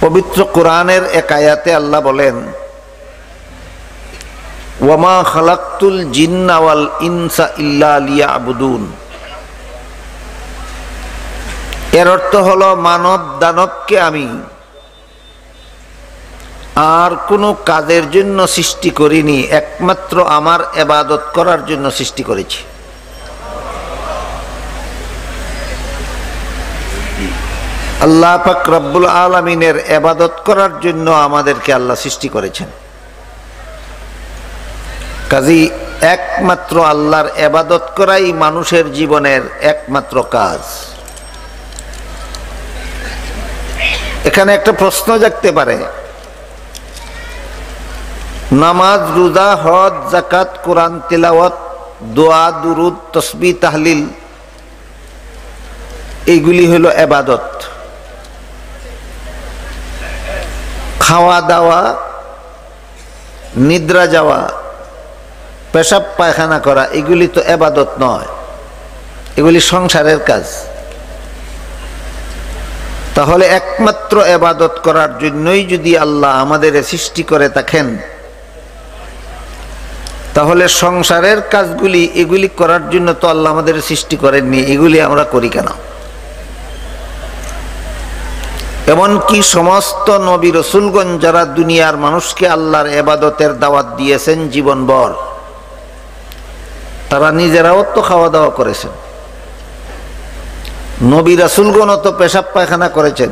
পবিত্র কোরআনের এক আয়াতে আল্লাহ বলেন, ওয়ামা খালাকতুল জিন্না ওয়াল ইনসা ইল্লা লিয়াবুদুন। এর অর্থ হলো মানব দানবকে আমি আর কোনো কাজের জন্য সৃষ্টি করিনি, একমাত্র আমার ইবাদত করার জন্য সৃষ্টি করেছি। আল্লাহ পাক রব্বুল আলামিনের ইবাদত করার জন্য আমাদেরকে আল্লাহ সৃষ্টি করেছেন। কাজী একমাত্র আল্লাহর ইবাদত করাই মানুষের জীবনের একমাত্র কাজ। এখানে একটা প্রশ্ন জাগতে পারে, নামাজ, রোজা, হজ, যাকাত, কোরআন তিলাওয়াত, দোয়া, দুরুদ, তাসবিহ, তাহলিল, এইগুলি হলো ইবাদত। খাওয়া দাওয়া, নিদ্রা যাওয়া, পেশাব পায়খানা করা, এগুলি তো ইবাদত নয়, এগুলি সংসারের কাজ। তাহলে একমাত্র ইবাদত করার জন্যই যদি আল্লাহ আমাদের সৃষ্টি করে থাকেন, তাহলে সংসারের কাজগুলি এগুলি করার জন্য তো আল্লাহ আমাদের সৃষ্টি করেননি, এগুলি আমরা করি কেন? এমনকি সমস্ত নবী রসুলগণ যারা দুনিয়ার মানুষকে আল্লাহর ইবাদতের দাওয়াত দিয়েছেন জীবনভর, তারা নিজেরাও তো খাওয়া দাওয়া করেছেন, নবী রাসূলগণও তো পেশাব পায়খানা করেছেন।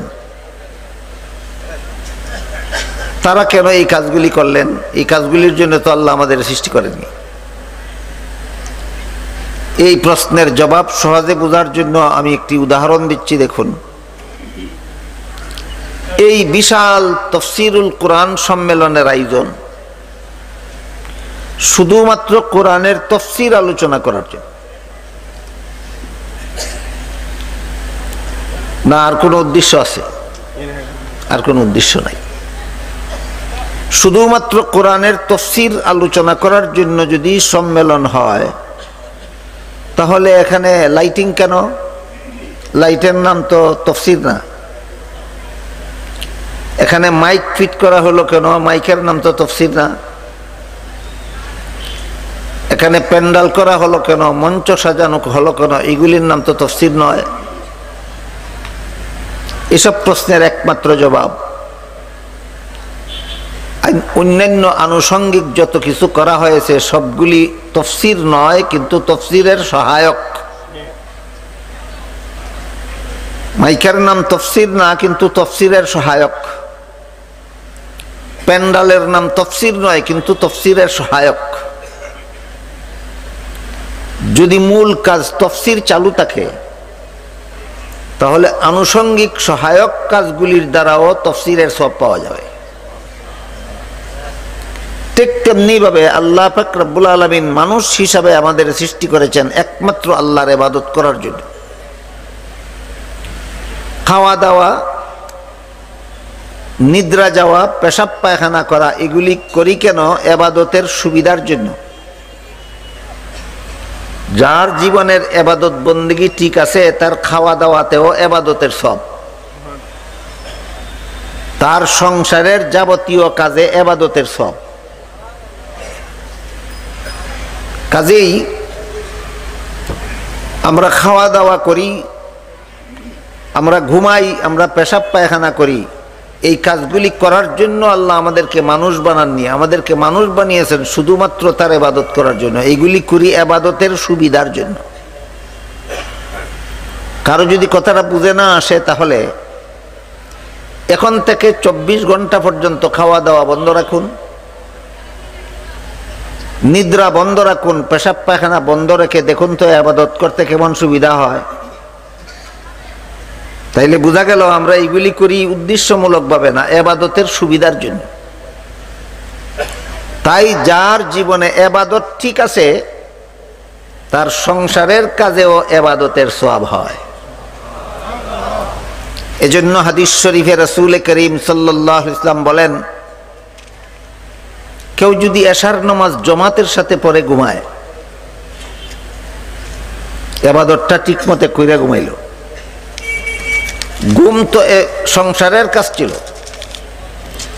তারা কেন এই কাজগুলি করলেন? এই কাজগুলির জন্য তো আল্লাহ আমাদের সৃষ্টি করেননি। এই প্রশ্নের জবাব সহজে বোঝার জন্য আমি একটি উদাহরণ দিচ্ছি। দেখুন, এই বিশাল তাফসীরুল কোরআন সম্মেলনের আয়োজন শুধুমাত্র কোরআনের তাফসীর আলোচনা করার জন্য না, আর কোনো উদ্দেশ্য আছে? আর কোনো উদ্দেশ্য নাই। শুধুমাত্র কোরআনের তাফসীর আলোচনা করার জন্য যদি সম্মেলন হয়, তাহলে এখানে লাইটিং কেন? লাইটের নাম তো তাফসীর না। এখানে মাইক ফিট করা হলো কেন? মাইকের নাম তো তাফসীর না। এখানে প্যান্ডেল করা হলো কেন? মঞ্চ সাজানো হলো কেন? এগুলির নাম তো তাফসীর নয়। এসব প্রশ্নের একমাত্র জবাব, অন্যান্য আনুষঙ্গিক যত কিছু করা হয়েছে সবগুলি তাফসীর নয়, কিন্তু তাফসীরের সহায়ক। মাইকের নাম তাফসীর না, কিন্তু তাফসীরের সহায়ক। প্যান্ডেলের নাম তাফসীর নয়, কিন্তু তাফসীরের সহায়ক। যদি মূল কাজ তাফসীর চালু থাকে, তাহলে আনুষঙ্গিক সহায়ক কাজগুলির দ্বারাও তাফসীরের সওয়াব পাওয়া যাবে। ঠিক তেমনি ভাবে আল্লাহ পাক রব্বুল আলামিন মানুষ হিসাবে আমাদের সৃষ্টি করেছেন একমাত্র আল্লাহর ইবাদত করার জন্য। খাওয়া দাওয়া, নিদ্রা যাওয়া, পেশাব পায়খানা করা, এগুলি করি কেন? ইবাদতের সুবিধার জন্য। যার জীবনের ইবাদত বন্দেগী ঠিক আছে, তার খাওয়া দাওয়াতেও ইবাদতের সওয়াব, তার সংসারের যাবতীয় কাজে ইবাদতের সওয়াব। কাজেই আমরা খাওয়া দাওয়া করি, আমরা ঘুমাই, আমরা পেশাব পায়খানা করি, এই কাজগুলি করার জন্য আল্লাহ আমাদেরকে মানুষ বানাননি। আমাদেরকে মানুষ বানিয়েছেন শুধুমাত্র তার ইবাদত করার জন্য। এইগুলি করি ইবাদতের সুবিধার জন্য। কারো যদি কথাটা বুঝে না আসে, তাহলে এখন থেকে 24 ঘন্টা পর্যন্ত খাওয়া দাওয়া বন্ধ রাখুন, নিদ্রা বন্ধ রাখুন, পেশাব পায়খানা বন্ধ রেখে দেখুন তো ইবাদত করতে কেমন সুবিধা হয়। তাইলে বোঝা গেল আমরা এইগুলি করি উদ্দেশ্যমূলকভাবে না, ইবাদতের সুবিধার জন্য। তাই যার জীবনে ইবাদত ঠিক আছে, তার সংসারের কাজেও ইবাদতের সওয়াব হয়। এজন্য হাদিস শরীফে রাসূল করিম সাল্লাল্লাহু আলাইহি ওয়াসাল্লাম বলেন, কেউ যদি এশার নামাজ জামাতের সাথে পড়ে ঘুমায়, ইবাদতটা ঠিকমতো কইরা ঘুমাইল। ঘুম তো সংসারের কাজ ছিল,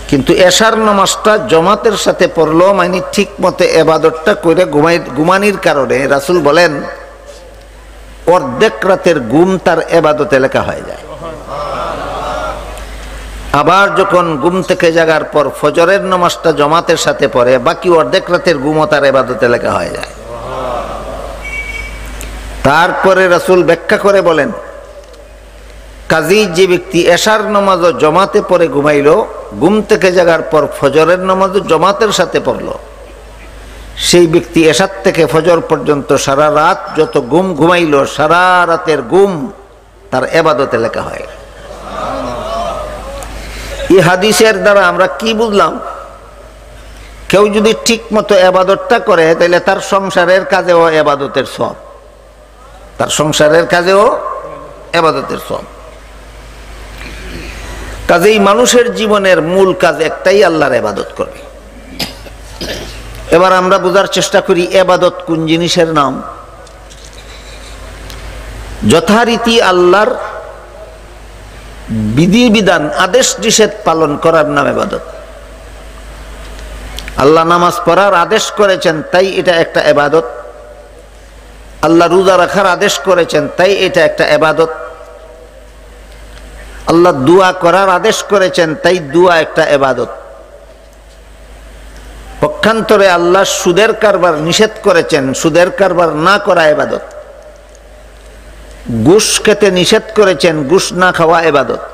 কিন্তু এশার নামাজটা জমাতের সাথে পড়লো, মানে ঠিক মতো এবাদতটা করে ঘুমানির কারণে রাসূল বলেন অর্ধেক রাতের ঘুম তার এবাদতে লেখা হয়ে যায়। আবার যখন ঘুম থেকে জাগার পর ফজরের নামাজটা জমাতের সাথে পড়ে, বাকি অর্ধেক রাতের ঘুমও তার এবাদতে লেখা হয়ে যায়। তারপরে রাসূল ব্যাখ্যা করে বলেন, কাজী যে ব্যক্তি এশার নামাজও জমাতে পড়ে ঘুমাইল, ঘুম থেকে জাগার পর ফজরের নামাজও জমাতের সাথে পড়ল, সেই ব্যক্তি এশার থেকে ফজর পর্যন্ত সারা রাত যত ঘুম ঘুমাইল, সারা রাতের ঘুম তার এবাদতে লেখা হয়। এই হাদিসের দ্বারা আমরা কি বুঝলাম? কেউ যদি ঠিক মতো এবাদতটা করে তাহলে তার সংসারের কাজেও এবাদতের সওয়াব, তার সংসারের কাজেও এবাদতের সওয়াব। কাজেই মানুষের জীবনের মূল কাজ একটাই, আল্লাহর ইবাদত করবে। এবার আমরা বোঝার চেষ্টা করি ইবাদত কোন জিনিসের নাম। যথারীতি আল্লাহর বিধিবিধান, আদেশ নিষেধ পালন করার নাম ইবাদত। আল্লাহ নামাজ পড়ার আদেশ করেছেন, তাই এটা একটা ইবাদত। আল্লাহ রোজা রাখার আদেশ করেছেন, তাই এটা একটা ইবাদত। আল্লাহ দোয়া করার আদেশ করেছেন, তাই দোয়া একটা ইবাদত। পক্ষান্তরে আল্লাহ সুদের কারবার নিষেধ করেছেন, সুদের কারবার না করা ইবাদত। ঘুষ খেতে নিষেধ করেছেন, ঘুষ না খাওয়া ইবাদত।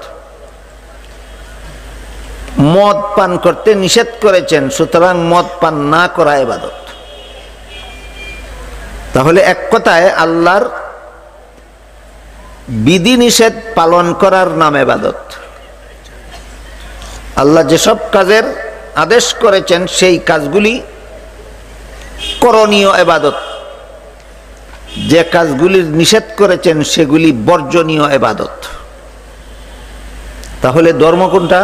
মদ পান করতে নিষেধ করেছেন, সুতরাং মদ পান না করা ইবাদত। তাহলে এক কথায় আল্লাহর বিধি নিষেধ পালন করার নাম ইবাদত। আল্লাহ যেসব কাজের আদেশ করেছেন সেই কাজগুলি করণীয় ইবাদত, যে কাজগুলির নিষেধ করেছেন সেগুলি বর্জনীয় ইবাদত। তাহলে ধর্ম কোনটা?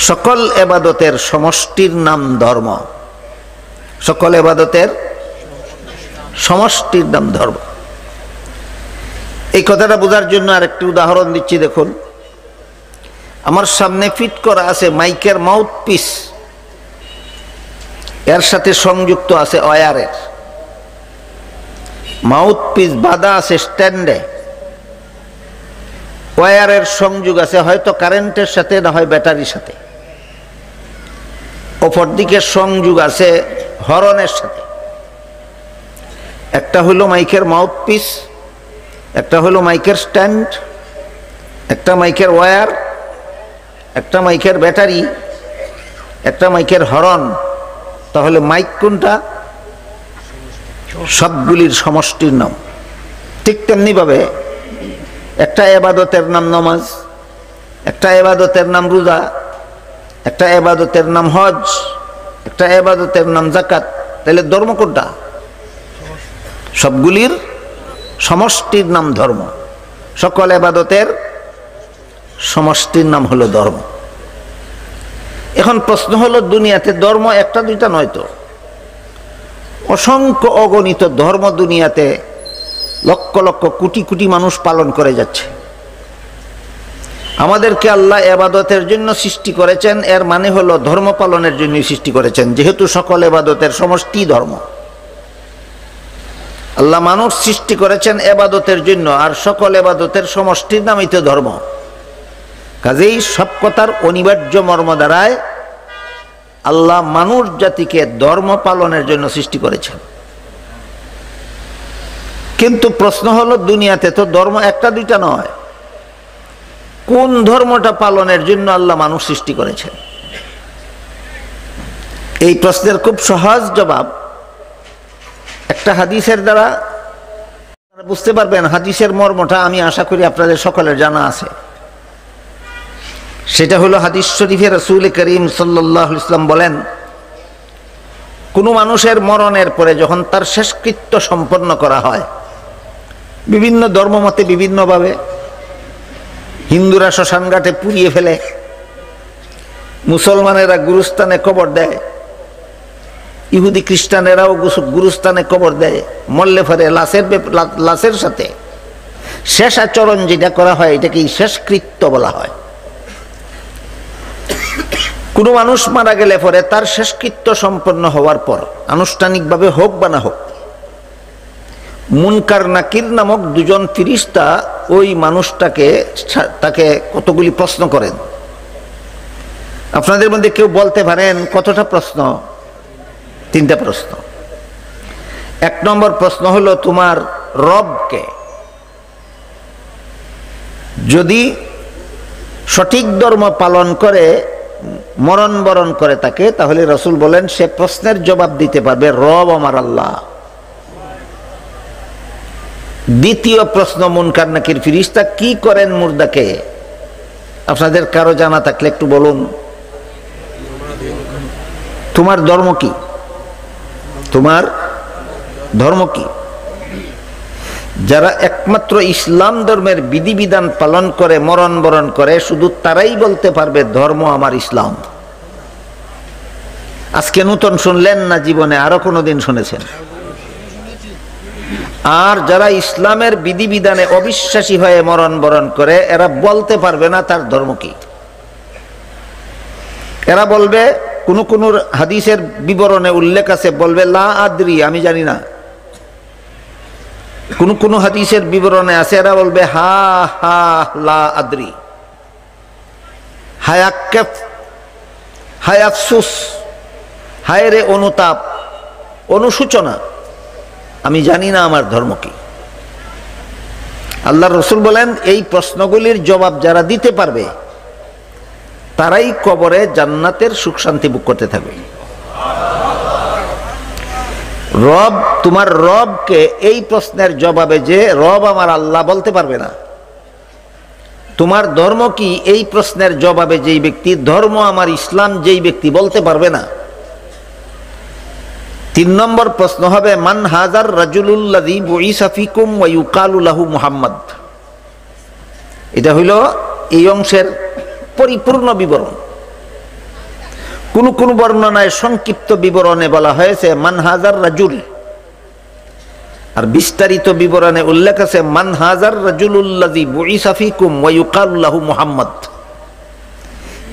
সকল ইবাদতের সমষ্টির নাম ধর্ম। সকল ইবাদতের সমষ্টির নাম ধর্ম। এই কথাটা বোঝার জন্য আরেকটি উদাহরণ দিচ্ছি। দেখুন, আমার সামনে ফিট করা আছে মাইকের মাউথ পিস, এর সাথে সংযুক্ত আছে ওয়্যারের মাউথ পিস, বাঁধা আছে স্ট্যান্ডে। ওয়্যারের সংযোগ আছে হয়তো কারেন্টের সাথে, না হয় ব্যাটারির সাথে। অপর দিকে সংযোগ আছে হরনের সাথে। একটা হলো মাইকের মাউথ পিস, একটা হলো মাইকের স্ট্যান্ড, একটা মাইকের ওয়্যার, একটা মাইকের ব্যাটারি, একটা মাইকের হরন। তাহলে মাইক কোনটা? সবগুলির সমষ্টির নাম। ঠিক তেমনি ভাবে একটা ইবাদতের নাম নামাজ, একটা ইবাদতের নাম রোজা, একটা ইবাদতের নাম হজ, একটা ইবাদতের নাম যাকাত। তাহলে ধর্ম কোনটা? সবগুলির সমষ্টির নাম ধর্ম। সকল ইবাদতের সমষ্টির নাম হলো ধর্ম। এখন প্রশ্ন হলো, দুনিয়াতে ধর্ম একটা দুইটা নয় তো, অসংখ্য অগণিত ধর্ম দুনিয়াতে লক্ষ লক্ষ কোটি কোটি মানুষ পালন করে যাচ্ছে। আমাদেরকে আল্লাহ ইবাদতের জন্য সৃষ্টি করেছেন, এর মানে হলো ধর্ম পালনের জন্য সৃষ্টি করেছেন, যেহেতু সকল ইবাদতের সমষ্টি ধর্ম। আল্লাহ মানুষ সৃষ্টি করেছেন ইবাদতের জন্য, আর সকল ইবাদতের সমষ্টির নামই তো ধর্ম। কাজেই সব কথার অনিবার্য মর্ম দ্বারায় আল্লাহ মানুষ জাতিকে ধর্ম পালনের জন্য সৃষ্টি করেছেন। কিন্তু প্রশ্ন হলো, দুনিয়াতে তো ধর্ম একটা দুইটা নয়, কোন ধর্মটা পালনের জন্য আল্লাহ মানুষ সৃষ্টি করেছেন? এই প্রশ্নের খুব সহজ জবাব একটা হাদিসের দ্বারা বুঝতে পারবেন। হাদিসের মর্মটা আমি আশা করি আপনাদের সকলের জানা আছে। সেটা হলো হাদিস শরীফে রাসূল করিম সাল্লাল্লাহু আলাইহি ওয়াসাল্লাম বলেন, কোনো মানুষের মরণের পরে যখন তার শেষকৃত্য সম্পন্ন করা হয়, বিভিন্ন ধর্মমতে বিভিন্নভাবে, হিন্দুরা শ্মশানঘাটে পুড়িয়ে ফেলে, মুসলমানেরা গুরুস্থানে কবর দেয়, ইহুদি খ্রিস্টানেরাও গুরুস্থানে কবর দেয়। মরলে ফেরে লাশের সাথে শেষ আচরণ যেটা করা হয় এটাকেই শেষকৃত্য বলা হয়। কোনো মানুষ মারা গেলে পরে তার শেষকৃত্য সম্পন্ন হওয়ার পর আনুষ্ঠানিকভাবে হোক বা না হোক, মুনকার নাকির নামক দুজন ফেরেশতা ওই তাকে কতগুলি প্রশ্ন করেন। আপনাদের মধ্যে কেউ বলতে পারেন কতটা প্রশ্ন? 3টা প্রশ্ন। 1 নম্বর প্রশ্ন হলো, তোমার রবকে? যদি সঠিক ধর্ম পালন করে মরণ বরণ করে তাকে, তাহলে রাসূল বলেন সে প্রশ্নের জবাব দিতে পারবে, রব আমার আল্লাহ। দ্বিতীয় প্রশ্ন, মুনকার নাকির ফেরেশতা কি করেন মুর্দাকে? আপনাদের কারো জানা থাকলে একটু বলুন। তোমার ধর্ম কি? তোমার ধর্ম কি? যারা একমাত্র ইসলাম ধর্মের বিধিবিধান পালন করে মরণ বরণ করে, শুধু তারাই বলতে পারবে ধর্ম আমার ইসলাম। আজকে নতুন শুনলেন না, জীবনে আরো কোনোদিন শুনেছেন? আর যারা ইসলামের বিধিবিধানে অবিশ্বাসী হয়ে মরণ বরণ করে, এরা বলতে পারবে না তার ধর্ম কি। এরা বলবে, কোন কোন হাদিসের বিবরণে উল্লেখ আছে, বলবে লা আদ্রি, আমি জানি না। কোন কোন হাদিসের বিবরণে আছে এরা বলবে হা হা লা আদ্রি, হায় আক্ষেপ, হায় আফসুস, হায় রে অনুতাপ, অনুশোচনা, আমি জানি না আমার ধর্ম কি। আল্লাহর রাসূল বলেন, এই প্রশ্নগুলির জবাব যারা দিতে পারবে তারাই কবরে জান্নাতের সুখ শান্তি ভোগ করতে থাকবে। রব, তোমার রবকে? এই প্রশ্নের জবাবে যে রব আমার আল্লাহ বলতে পারবে না। তোমার ধর্ম কি? এই প্রশ্নের জবাবে যেই ব্যক্তি ধর্ম আমার ইসলাম যেই ব্যক্তি বলতে পারবে না। 3 নম্বর প্রশ্ন হবে, মান হাজার রাজুলুল্লাযী বুইসা ফিকুম ওয়া ইউকালু লাহু মুহাম্মদ। এটা হইল এই অংশের পরিপূর্ণ বিবরণ। কোন কোন বর্ণনায় সংক্ষিপ্ত বিবরণে বলা হয়েছে মান হাজার রাজুল, আর বিস্তারিত বিবরণে উল্লেখ আছে মান হাজার রাজুলুল্লাযী বুইসা ফিকুম ওয়া ইউকালু লাহু মুহাম্মদ।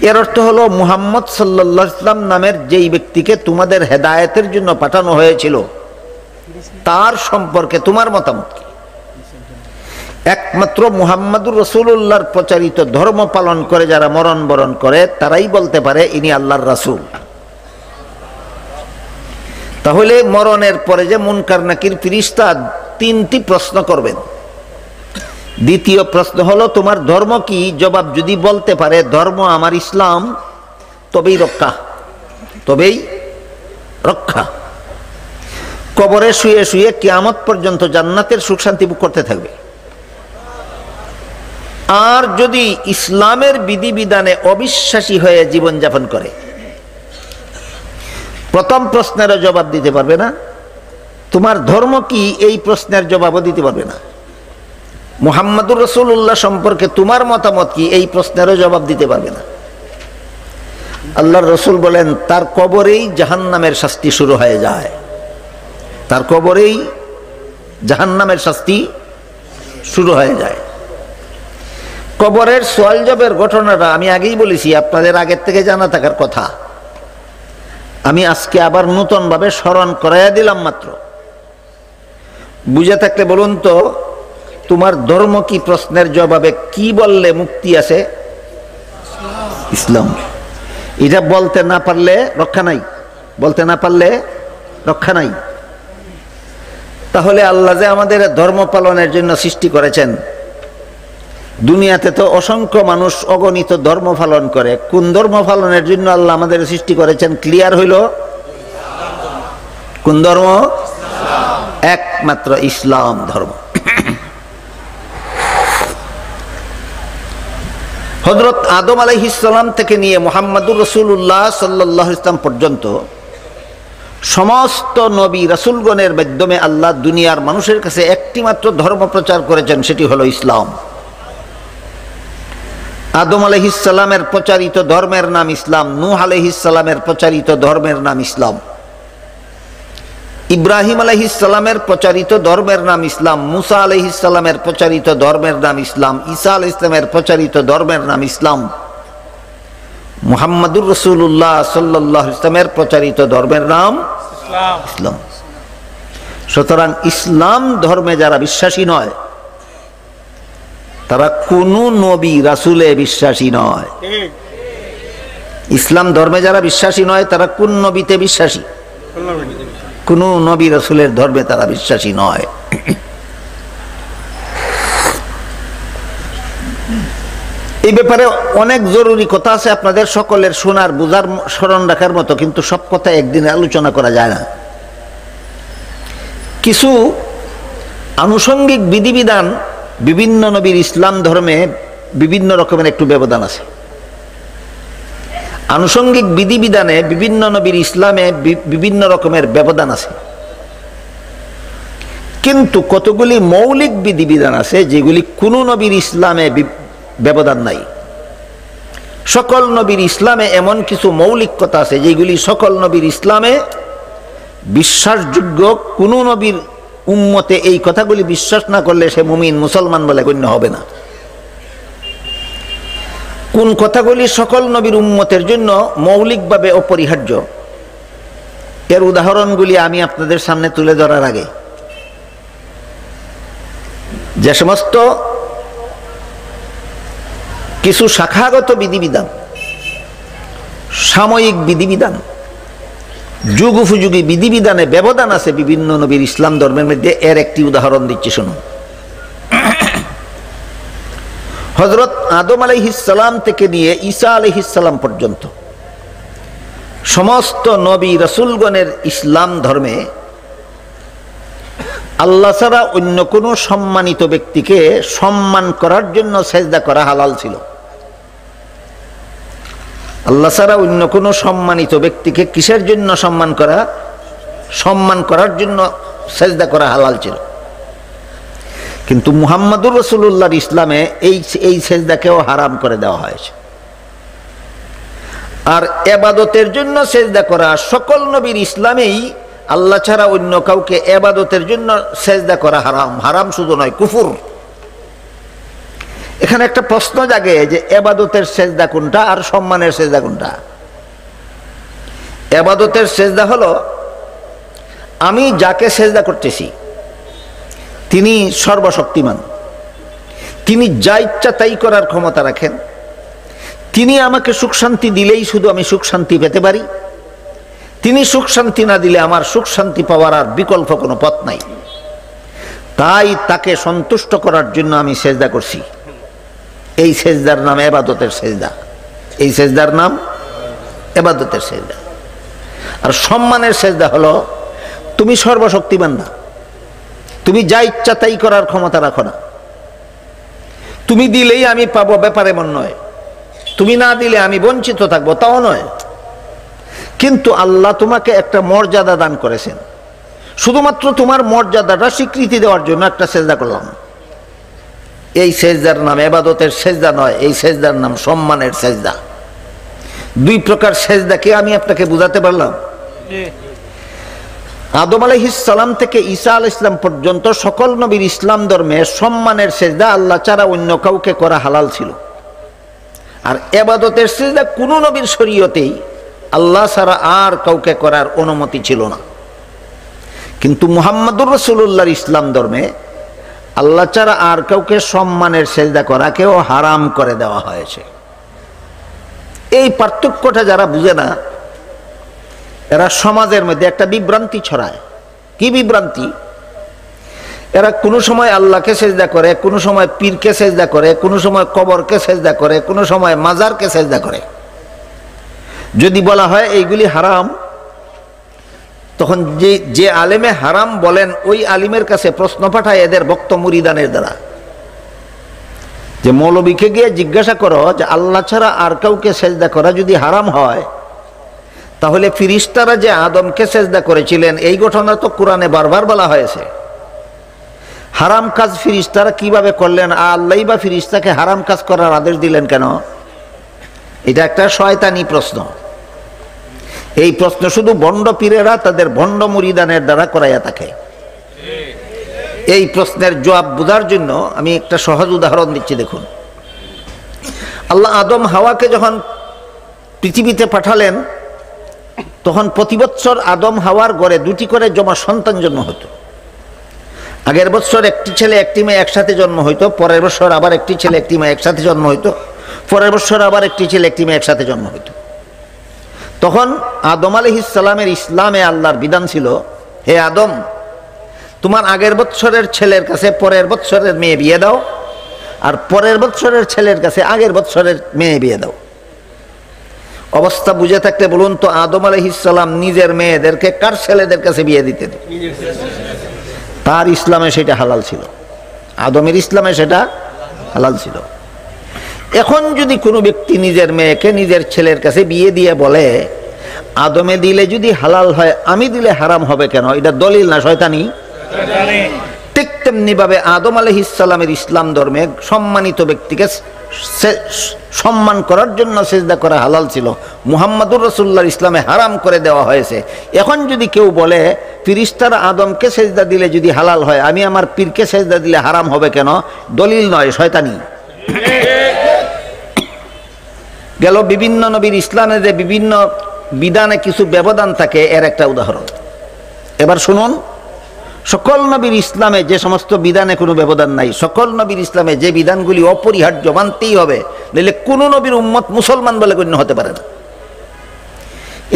এর অর্থ হলো, মুহাম্মদ সাল্লাল্লাহু আলাইহি ওয়াসাল্লাম নামের যেই ব্যক্তিকে তোমাদের হেদায়েতের জন্য পাঠানো হয়েছিল তার সম্পর্কে তোমার মতামত কি? একমাত্র মুহাম্মাদুর রাসূলুল্লাহর প্রচারিত ধর্ম পালন করে যারা মরণ বরণ করে তারাই বলতে পারে ইনি আল্লাহর রাসূল। তাহলে মরণের পরে যে মুনকার নাকির ফেরেশতা 3টি প্রশ্ন করবেন। দ্বিতীয় প্রশ্ন হলো, তোমার ধর্ম কি? জবাব যদি বলতে পারে ধর্ম আমার ইসলাম, তবেই রক্ষা, তবেই রক্ষা। কবরে শুয়ে শুয়ে কিয়ামত পর্যন্ত জান্নাতের সুখ শান্তি ভোগ করতে থাকবে। আর যদি ইসলামের বিধিবিধানে অবিশ্বাসী হয়ে জীবনযাপন করে, প্রথম প্রশ্নেরও জবাব দিতে পারবে না, তোমার ধর্ম কি? এই প্রশ্নের জবাবও দিতে পারবে না। মুহাম্মাদুর রাসূলুল্লাহ সম্পর্কে তোমার মতামত কি? এই প্রশ্নেরও জবাব দিতে পারবে না। আল্লাহর রাসূল বলেন, তার কবরেই জাহান্নামের শাস্তি শুরু হয়ে যায়। তার কবরেই জাহান্নামের শাস্তি শুরু হয়ে যায়। কবরের সওয়াল জবের ঘটনাটা আমি আগেই বলেছি, আপনাদের আগের থেকে জানা থাকার কথা। আমি আজকে আবার নতুনভাবে স্মরণ করাইয়া দিলাম মাত্র। বুঝে থাকলে বলুন তো, তোমার ধর্ম কি প্রশ্নের জবাবে কি বললে মুক্তি আছে? ইসলাম। এটা বলতে না পারলে রক্ষা নাই, বলতে না পারলে রক্ষা নাই। তাহলে আল্লাহ যে আমাদের ধর্ম পালনের জন্য সৃষ্টি করেছেন, দুনিয়াতে তো অসংখ্য মানুষ অগণিত ধর্ম পালন করে। কোন ধর্ম পালনের জন্য আল্লাহ আমাদের সৃষ্টি করেছেন? ক্লিয়ার হইল? কোন ধর্ম? একমাত্র ইসলাম ধর্ম। হযরত আদম আলাইহিস সালাম থেকে নিয়ে মুহাম্মাদুর রাসূলুল্লাহ সাল্লাল্লাহু আলাইহি ওয়াসাল্লাম পর্যন্ত সমস্ত নবী রাসূলগণের মাধ্যমে আল্লাহ দুনিয়ার মানুষের কাছে একটি মাত্র ধর্ম প্রচার করেছেন, সেটি হলো ইসলাম। আদম আলাইহিস সালামের প্রচারিত ধর্মের নাম ইসলাম, নূহ আলাইহিস সালামের প্রচারিত ধর্মের নাম ইসলাম, ইব্রাহিম আলাইহিস সালামের প্রচারিত ধর্মের নাম ইসলাম, মুসা আলাইহিস সালামের প্রচারিত ধর্মের নাম ইসলাম, ঈসা আলাইহিস সালামের প্রচারিত ধর্মের নাম ইসলাম, মুহাম্মাদুর রাসূলুল্লাহ সাল্লাল্লাহু আলাইহি ওয়াসাল্লামের প্রচারিত ধর্মের নাম ইসলাম। সুতরাং ইসলাম ধর্মে যারা বিশ্বাসী নয় তারা কোনো নবী রাসূলে বিশ্বাসী নয়। ইসলাম ধর্মে যারা বিশ্বাসী নয় তারা কোন নবীতে বিশ্বাসী? কোন নবী রাসূলের ধর্মে তারা বিশ্বাসী নয়। এই ব্যাপারে অনেক জরুরি কথা আছে আপনাদের সকলের শোনার, বুঝার, স্মরণ রাখার মতো, কিন্তু সব কথা একদিনে আলোচনা করা যায় না। কিছু আনুষঙ্গিক বিধিবিধান বিভিন্ন নবীর ইসলাম ধর্মে বিভিন্ন রকমের একটু ব্যবধান আছে। আনুষঙ্গিক বিধিবিধানে বিভিন্ন নবীর ইসলামে বিভিন্ন রকমের ব্যবধান আছে, কিন্তু কতগুলি মৌলিক বিধিবিধান আছে যেগুলি কোনো নবীর ইসলামে ব্যবধান নাই। সকল নবীর ইসলামে এমন কিছু মৌলিক কথা আছে যেগুলি সকল নবীর ইসলামে বিশ্বাসযোগ্য। কোন নবীর উম্মতে এই কথাগুলি বিশ্বাস না করলে সে মুমিন মুসলমান বলে গণ্য হবে না। কোন কথাগুলি সকল নবীর উম্মতের জন্য মৌলিকভাবে অপরিহার্য, এর উদাহরণগুলি আমি আপনাদের সামনে তুলে ধরার আগে যে সমস্ত কিছু শাখাগত বিধিবিধান, সাময়িক বিধিবিধান, যুগ উপযোগী বিধিবিধানে ব্যবধান আছে বিভিন্ন নবীর ইসলাম ধর্মের মধ্যে, এর একটি উদাহরণ দিচ্ছি শুনুন। হযরত আদম আলাইহিস সালাম থেকে নিয়ে ঈসা আলাইহিস সালাম পর্যন্ত সমস্ত নবী রাসূলগণের ইসলাম ধর্মে আল্লাহ ছাড়া অন্য কোনো সম্মানিত ব্যক্তিকে সম্মান করার জন্য সেজদা করা হালাল ছিল। আল্লাহ ছাড়া অন্য কোনো সম্মানিত ব্যক্তিকে কিসের জন্য সম্মান করা? সম্মান করার জন্য সেজদা করা হালাল ছিল। কিন্তু মুহাম্মাদুর রাসূলুল্লাহর ইসলামে এই সেজদাকেও হারাম করে দেওয়া হয়েছে। আর ইবাদতের জন্য সেজদা করা সকল নবীর ইসলামেই আল্লাহ ছাড়া অন্য কাউকে ইবাদতের জন্য সেজদা করা হারাম। হারাম শুধু নয়, কুফর। এখানে একটা প্রশ্ন জাগে যে ইবাদতের সেজদা কোনটা আর সম্মানের সেজদা কোনটা? ইবাদতের সেজদা হলো আমি যাকে সেজদা করতেছি তিনি সর্বশক্তিমান, তিনি যা ইচ্ছা তাই করার ক্ষমতা রাখেন, তিনি আমাকে সুখ শান্তি দিলেই শুধু আমি সুখ শান্তি পেতে পারি, তিনি সুখ শান্তি না দিলে আমার সুখ শান্তি পাওয়ার আর বিকল্প কোনো পথ নাই। তাই তাকে সন্তুষ্ট করার জন্য আমি সেজদা করছি। এই সেজদার নাম ইবাদতের সেজদা। এই সেজদার নাম ইবাদতের সেজদা। আর সম্মানের সেজদা হলো তুমি সর্বশক্তিমান না, তুমি যা ইচ্ছা তাই করার ক্ষমতা রাখো না, তুমি দিলেই আমি পাবো ব্যাপার এমন নয়, তুমি না দিলে আমি বঞ্চিত থাকবো তাও নয়। কিন্তু আল্লাহ তোমাকে একটা মর্যাদা দান করেছেন, শুধুমাত্র তোমার মর্যাদাটা স্বীকৃতি দেওয়ার জন্য একটা সেজদা করলাম। এই সেজদার নাম ইবাদতের সেজদা নয়, এই সেজদার নাম সম্মানের সেজদা। দুই প্রকার সেজদাকে আমি আপনাকে বুঝাতে পারলাম। আদম আলাইহিস সালাম থেকে ঈসা আলাইহিস সালাম পর্যন্ত সকল নবীর ইসলাম ধর্মে সম্মানের সেজদা আল্লাহ ছাড়া অন্য কাউকে করা হালাল ছিল। আর ইবাদতের সেজদা কোন নবীর শরীয়তেই আল্লাহ ছাড়া আর কাউকে করার অনুমতি ছিল না। কিন্তু মুহাম্মাদুর রাসূলুল্লাহর ইসলাম ধর্মে আল্লাহ ছাড়া আর কাউকে সম্মানের সেজদা করাকেও হারাম করে দেওয়া হয়েছে। এই পার্থক্যটা যারা বুঝে না এরা সমাজের মধ্যে একটা বিভ্রান্তি ছড়ায়। কি বিভ্রান্তি? এরা কোনো সময় আল্লাহকে সেজদা করে, কোনো সময় পীরকে সেজদা করে, কোনো সময় কবরকে সেজদা করে, কোনো সময় মাজারকে সেজদা করে। যদি বলা হয় এইগুলি হারাম, তখন যে আলেমে হারাম বলেন ওই আলিমের কাছে প্রশ্ন পাঠায় এদের ভক্ত মুরিদানের দ্বারা, যে মৌলবীকে গিয়ে জিজ্ঞাসা করো যে আল্লাহ ছাড়া আর কাউকে সেজদা করা যদি হারাম হয়, তাহলে ফিরিস্তারা যে আদমকে সেজদা করেছিলেন এই ঘটনা তো কোরআনে বারবার বলা হয়েছে। হারাম কাজ ফিরিস্তারা কিভাবে করলেন? আল্লাহই বা ফিরিস্তাকে হারাম কাজ করার আদেশ দিলেন কেন? এটা একটা শয়তানি প্রশ্ন। এই প্রশ্ন শুধু ভণ্ড পীরেরা তাদের ভণ্ড মুরিদানের দ্বারা করাইয়া থাকে। এই প্রশ্নের জবাব বোঝার জন্য আমি একটা সহজ উদাহরণ দিচ্ছি। দেখুন, আল্লাহ আদম হাওয়াকে যখন পৃথিবীতে পাঠালেন, তখন প্রতি বৎসর আদম হাওয়ার ঘরে 2টি করে জমা সন্তান জন্ম হতো। আগের বছর একটি ছেলে একটি মেয়ে একসাথে জন্ম হইতো, পরের বছর আবার একটি ছেলে একটি মেয়ে একসাথে জন্ম হইতো, পরের বছর আবার একটি ছেলে একটি মেয়ে একসাথে জন্ম হইতো। তখন আদম আলাইহিস সালামের ইসলামে আল্লাহর বিধান ছিল, হে আদম, তোমার আগের বৎসরের ছেলের কাছে পরের বৎসরের মেয়ে বিয়ে দাও, আর পরের বৎসরের ছেলের কাছে আগের বৎসরের মেয়ে বিয়ে দাও। অবস্থা বুঝে থাকলে বলুন তো, আদম আলাইহিস সালাম নিজের মেয়েদেরকে কার ছেলেদের কাছে বিয়ে দিতেন? তার ইসলামে সেটা হালাল ছিল, আদমের ইসলামে সেটা হালাল ছিল। এখন যদি কোনো ব্যক্তি নিজের মেয়েকে নিজের ছেলের কাছে বিয়ে দিয়ে বলে, আদমে দিলে যদি হালাল হয় আমি দিলে হারাম হবে কেন? এটা দলিল না শয়তানি? ঠিক তেমনি ভাবে আদম আলাইহিস সালামের ইসলাম ধর্মে সম্মানিত ব্যক্তিকে সম্মান করার জন্য সেজদা করা হালাল ছিল, মুহাম্মাদুর রাসূলুল্লাহর ইসলামে হারাম করে দেওয়া হয়েছে। এখন যদি কেউ বলে ফেরেশতারা আদমকে সেজদা দিলে যদি হালাল হয় আমি আমার পীরকে সেজদা দিলে হারাম হবে কেন? দলিল নয়, শয়তানি। গেল বিভিন্ন নবীর ইসলামে যে বিভিন্ন বিধানে কিছু ব্যবধান থাকে, এর একটা উদাহরণ। এবার শুনুন, সকল নবীর ইসলামে যে সমস্ত বিধানে কোনো ব্যবধান নাই, সকল নবীর ইসলামে যে বিধানগুলি অপরিহার্য মানতেই হবে, নইলে কোনো নবীর উম্মত মুসলমান বলে গণ্য হতে পারে না।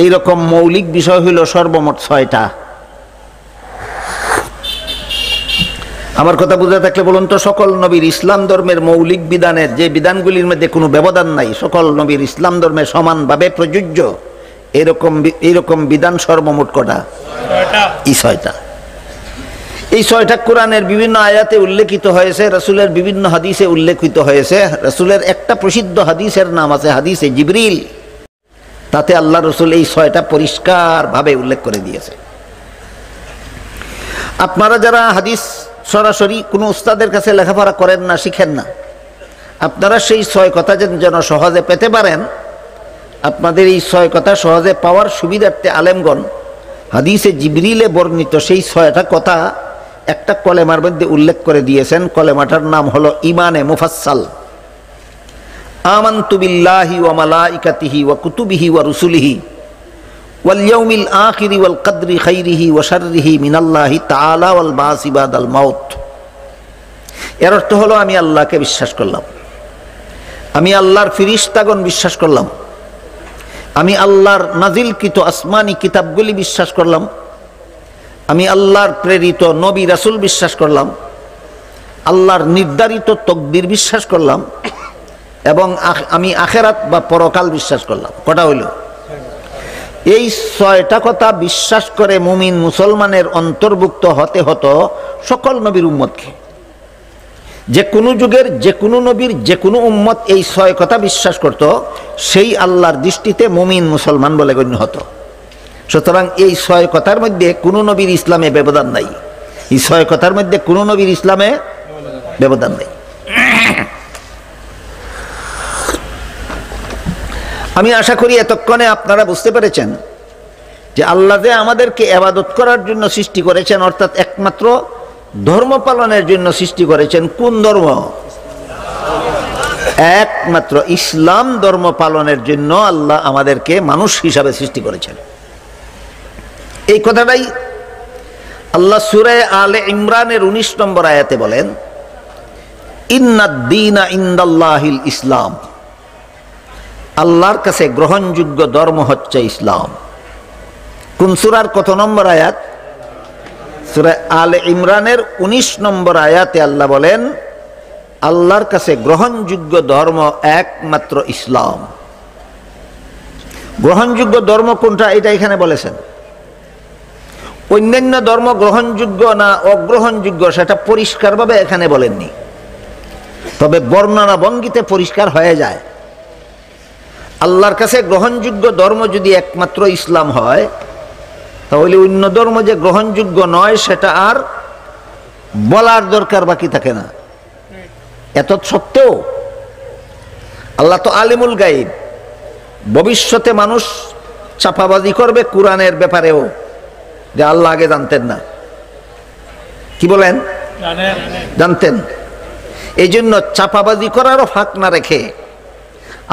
এইরকম মৌলিক বিষয় হইল সর্বমোট 6টা। আমার কথা বুঝে থাকলে বলুন তো, সকল নবীর ইসলাম ধর্মের মৌলিক বিধানের যে বিধানগুলির মধ্যে কোনো ব্যবধান নাই, সকল নবীর ইসলাম ধর্মে সমানভাবে প্রযোজ্য, এইরকম বিধান সর্বমোট কটা? 6টা। এই 6টা কোরআনের বিভিন্ন আয়াতে উল্লেখিত হয়েছে, রাসূলের বিভিন্ন হাদিসে উল্লেখিত হয়েছে। রাসূলের একটা প্রসিদ্ধ হাদিসের নাম আছে হাদিসে জিবরিল। তাতে আল্লাহ রাসূল এই 6টা পরিষ্কারভাবে উল্লেখ করে দিয়েছে। আপনারা যারা হাদিস সরাসরি কোনো উস্তাদের কাছে লেখাপড়া করেন না, শিখেন না, আপনারা সেই 6 কথা যেন সহজে পেতে পারেন, আপনাদের এই 6 কথা সহজে পাওয়ার সুবিধার্থে আলেমগণ হাদিসে জিবরিলে বর্ণিত সেই 6টা কথা একটা কলেমার মধ্যে উল্লেখ করে দিয়েছেন। কলেমাটার নাম হলো ইমানে মুফাসসাল। আমানতু বিল্লাহি ওয়া মালাইকাতিহি ওয়া কুতুবিহি ওয়া রুসুলিহি ওয়াল ইয়াউমিল আখিরি ওয়াল কদরি খাইরিহি ওয়া শাররিহি মিনাল্লাহি তাআলা ওয়াল বাসি বাদাল মাউত। এর অর্থ হলো আমি আল্লাহকে বিশ্বাস করলাম, আমি আল্লাহর ফেরেশতাগণ বিশ্বাস করলাম, আমি আল্লাহর নাজিলকৃত আসমানি কিতাবগুলি বিশ্বাস করলাম, আমি আল্লাহর প্রেরিত নবী রাসূল বিশ্বাস করলাম, আল্লাহর নির্ধারিত তকদির বিশ্বাস করলাম, এবং আমি আখেরাত বা পরকাল বিশ্বাস করলাম। কটা হইল? এই 6টা কথা বিশ্বাস করে মুমিন মুসলমানের অন্তর্ভুক্ত হতে হতো সকল নবীর উম্মতকে। যে কোনো যুগের যে কোনো নবীর যে কোনো উম্মত এই 6 কথা বিশ্বাস করত, সেই আল্লাহর দৃষ্টিতে মুমিন মুসলমান বলে গণ্য হতো। সুতরাং এই 6 কথার মধ্যে কোনো নবীর ইসলামে ব্যবধান নাই, এই 6 কথার মধ্যে কোনো নবীর ইসলামে ব্যবধান নেই। আমি আশা করি এতক্ষণে আপনারা বুঝতে পেরেছেন যে আল্লাহ যে আমাদেরকে ইবাদত করার জন্য সৃষ্টি করেছেন, অর্থাৎ একমাত্র ধর্ম পালনের জন্য সৃষ্টি করেছেন। কোন ধর্ম? একমাত্র ইসলাম ধর্ম পালনের জন্য আল্লাহ আমাদেরকে মানুষ হিসাবে সৃষ্টি করেছেন। এই কথাটাই আল্লাহ সূরা আলে ইমরানের 19 নম্বর আয়াতে বলেন, ইন্নাদ দীনা ইনদাল্লাহিল ইসলাম, আল্লাহর কাছে গ্রহণযোগ্য ধর্ম হচ্ছে ইসলাম। কোন সূরার কত নম্বর আয়াত? সূরা আলে ইমরানের 19 নম্বর আয়াতে আল্লাহ বলেন, আল্লাহর কাছে গ্রহণযোগ্য ধর্ম একমাত্র ইসলাম। গ্রহণযোগ্য ধর্ম কোনটা এটা এখানে বলেছেন। অন্যান্য ধর্ম গ্রহণযোগ্য না অগ্রহণযোগ্য সেটা পরিষ্কারভাবে এখানে বলেননি, তবে বর্ণনা ভঙ্গিতে পরিষ্কার হয়ে যায়। আল্লাহর কাছে গ্রহণযোগ্য ধর্ম যদি একমাত্র ইসলাম হয়, তাহলে অন্য ধর্ম যে গ্রহণযোগ্য নয় সেটা আর বলার দরকার বাকি থাকে না। এত সত্ত্বেও আল্লাহ তো আলিমুল গায়ব, ভবিষ্যতে মানুষ চাপাবাজি করবে কোরআনের ব্যাপারেও, যে আল্লাহ আগে জানতেন না। কি বলেন? জানতেন। এই জন্য চাপাবাজি করারও ফাঁক না রেখে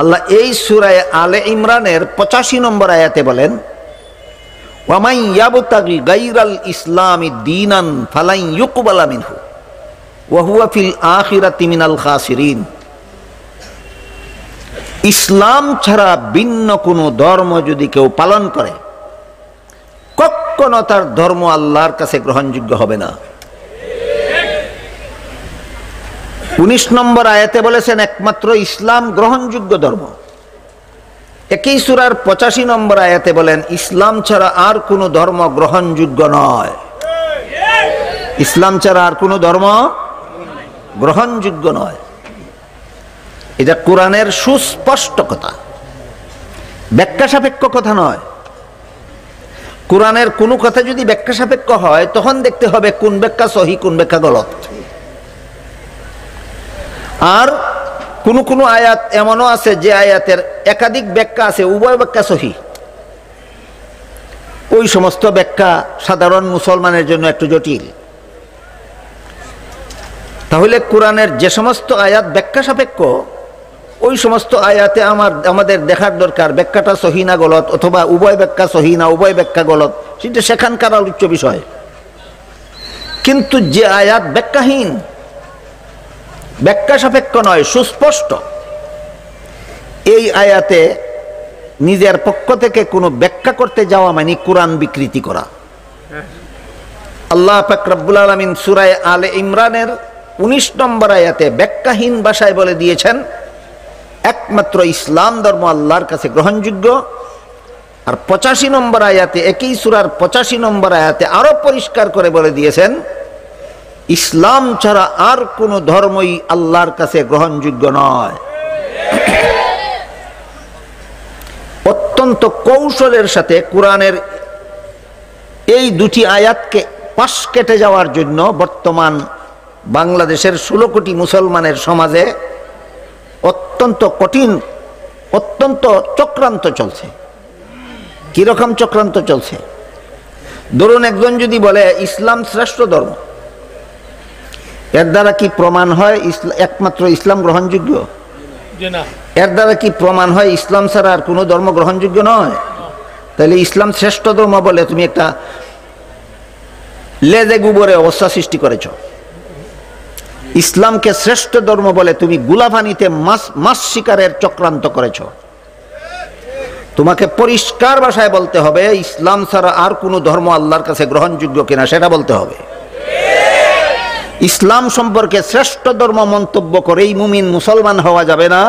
আল্লাহ এই সূরা আলে ইমরানের 85 নম্বর আয়াতে বলেন, ওয়ামাই ইয়াবতাগি গায়রাল ইসলামি দীনান ফালাই ইউকবালা মিনহু ওয়া হুয়া ফিল আখিরাতি মিনাল খাসিরিন। ইসলাম ছাড়া ভিন্ন কোনো ধর্ম যদি কেউ পালন করে, কখনো তার ধর্ম আল্লাহর কাছে গ্রহণযোগ্য হবে না। 19 নম্বর আয়াতে বলেছেন একমাত্র ইসলাম গ্রহণযোগ্য ধর্ম। একই সূরার 85 নম্বর আয়াতে বলেন ইসলাম ছাড়া আর কোনো ধর্ম গ্রহণযোগ্য নয়। ইসলাম ছাড়া আর কোনো ধর্ম গ্রহণযোগ্য নয়। এটা কোরআনের সুস্পষ্ট কথা, ব্যাখ্যা সাপেক্ষ কথা নয়। কোরআনের কোনো কথা যদি ব্যাখ্যা সাপেক্ষ হয় তখন দেখতে হবে কোন ব্যাখ্যা সহি কোন ব্যাখ্যা গলত। আর কোন কোন আয়াত এমনও আছে যে আয়াতের একাধিক ব্যাখ্যা আছে, উভয় ব্যাখ্যা সহি। ওই সমস্ত ব্যাখ্যা সাধারণ মুসলমানের জন্য একটু জটিল। তাহলে কোরআনের যে সমস্ত আয়াত ব্যাখ্যা সাপেক্ষ, ওই সমস্ত আয়াতে আমাদের দেখার দরকার ব্যাখ্যাটা সহি না গলত, অথবা উভয় ব্যাখ্যা সহি না উভয় ব্যাখ্যা গলত, সেটা সেখানকার আলোচ্য বিষয়। কিন্তু যে আয়াত ব্যাখ্যাহীন, ব্যাখ্যা সাপেক্ষ নয়, সুস্পষ্ট, এই আয়াতে নিজের পক্ষ থেকে কোনো ব্যাখ্যা করতে যাওয়া মানে কোরআন বিকৃতি করা। আল্লাহ পাক রব্বুল আলামিন সূরা আলে ইমরানের 19 নম্বর আয়াতে ব্যাখ্যাহীন ভাষায় বলে দিয়েছেন একমাত্র ইসলাম ধর্ম আল্লাহর কাছে গ্রহণযোগ্য। আর 85 নম্বর আয়াতে, একই সূরার 85 নম্বর আয়াতে আরো পরিষ্কার করে বলে দিয়েছেন ইসলাম ছাড়া আর কোনো ধর্মই আল্লাহর কাছে গ্রহণযোগ্য নয়। অত্যন্ত কৌশলের সাথে কোরআনের এই দুটি আয়াতকে পাশ কেটে যাওয়ার জন্য বর্তমান বাংলাদেশের 16 কোটি মুসলমানের সমাজে অত্যন্ত কঠিন, অত্যন্ত চক্রান্ত চলছে। কিরকম চক্রান্ত চলছে? ধরুন একজন যদি বলে ইসলাম শ্রেষ্ঠ ধর্ম, এর দ্বারা কি প্রমাণ হয় একমাত্র ইসলাম গ্রহণযোগ্য? এর দ্বারা কি প্রমাণ হয় ইসলাম ছাড়া আর কোনো ধর্ম গ্রহণযোগ্য নয়? তাহলে ইসলাম শ্রেষ্ঠ ধর্ম বলে তুমি একটা লেজে গুবরে অবস্থা সৃষ্টি করেছ। ইসলামকে শ্রেষ্ঠ ধর্ম বলে তুমি গুলাফানিতে মাছ শিকারের চক্রান্ত করেছ। তোমাকে পরিষ্কার ভাষায় বলতে হবে ইসলাম ছাড়া আর কোনো ধর্ম আল্লাহর কাছে গ্রহণযোগ্য কিনা সেটা বলতে হবে। ইসলাম সম্পর্কে শ্রেষ্ঠ ধর্ম মন্তব্য করেই মুমিন মুসলমান হওয়া যাবে না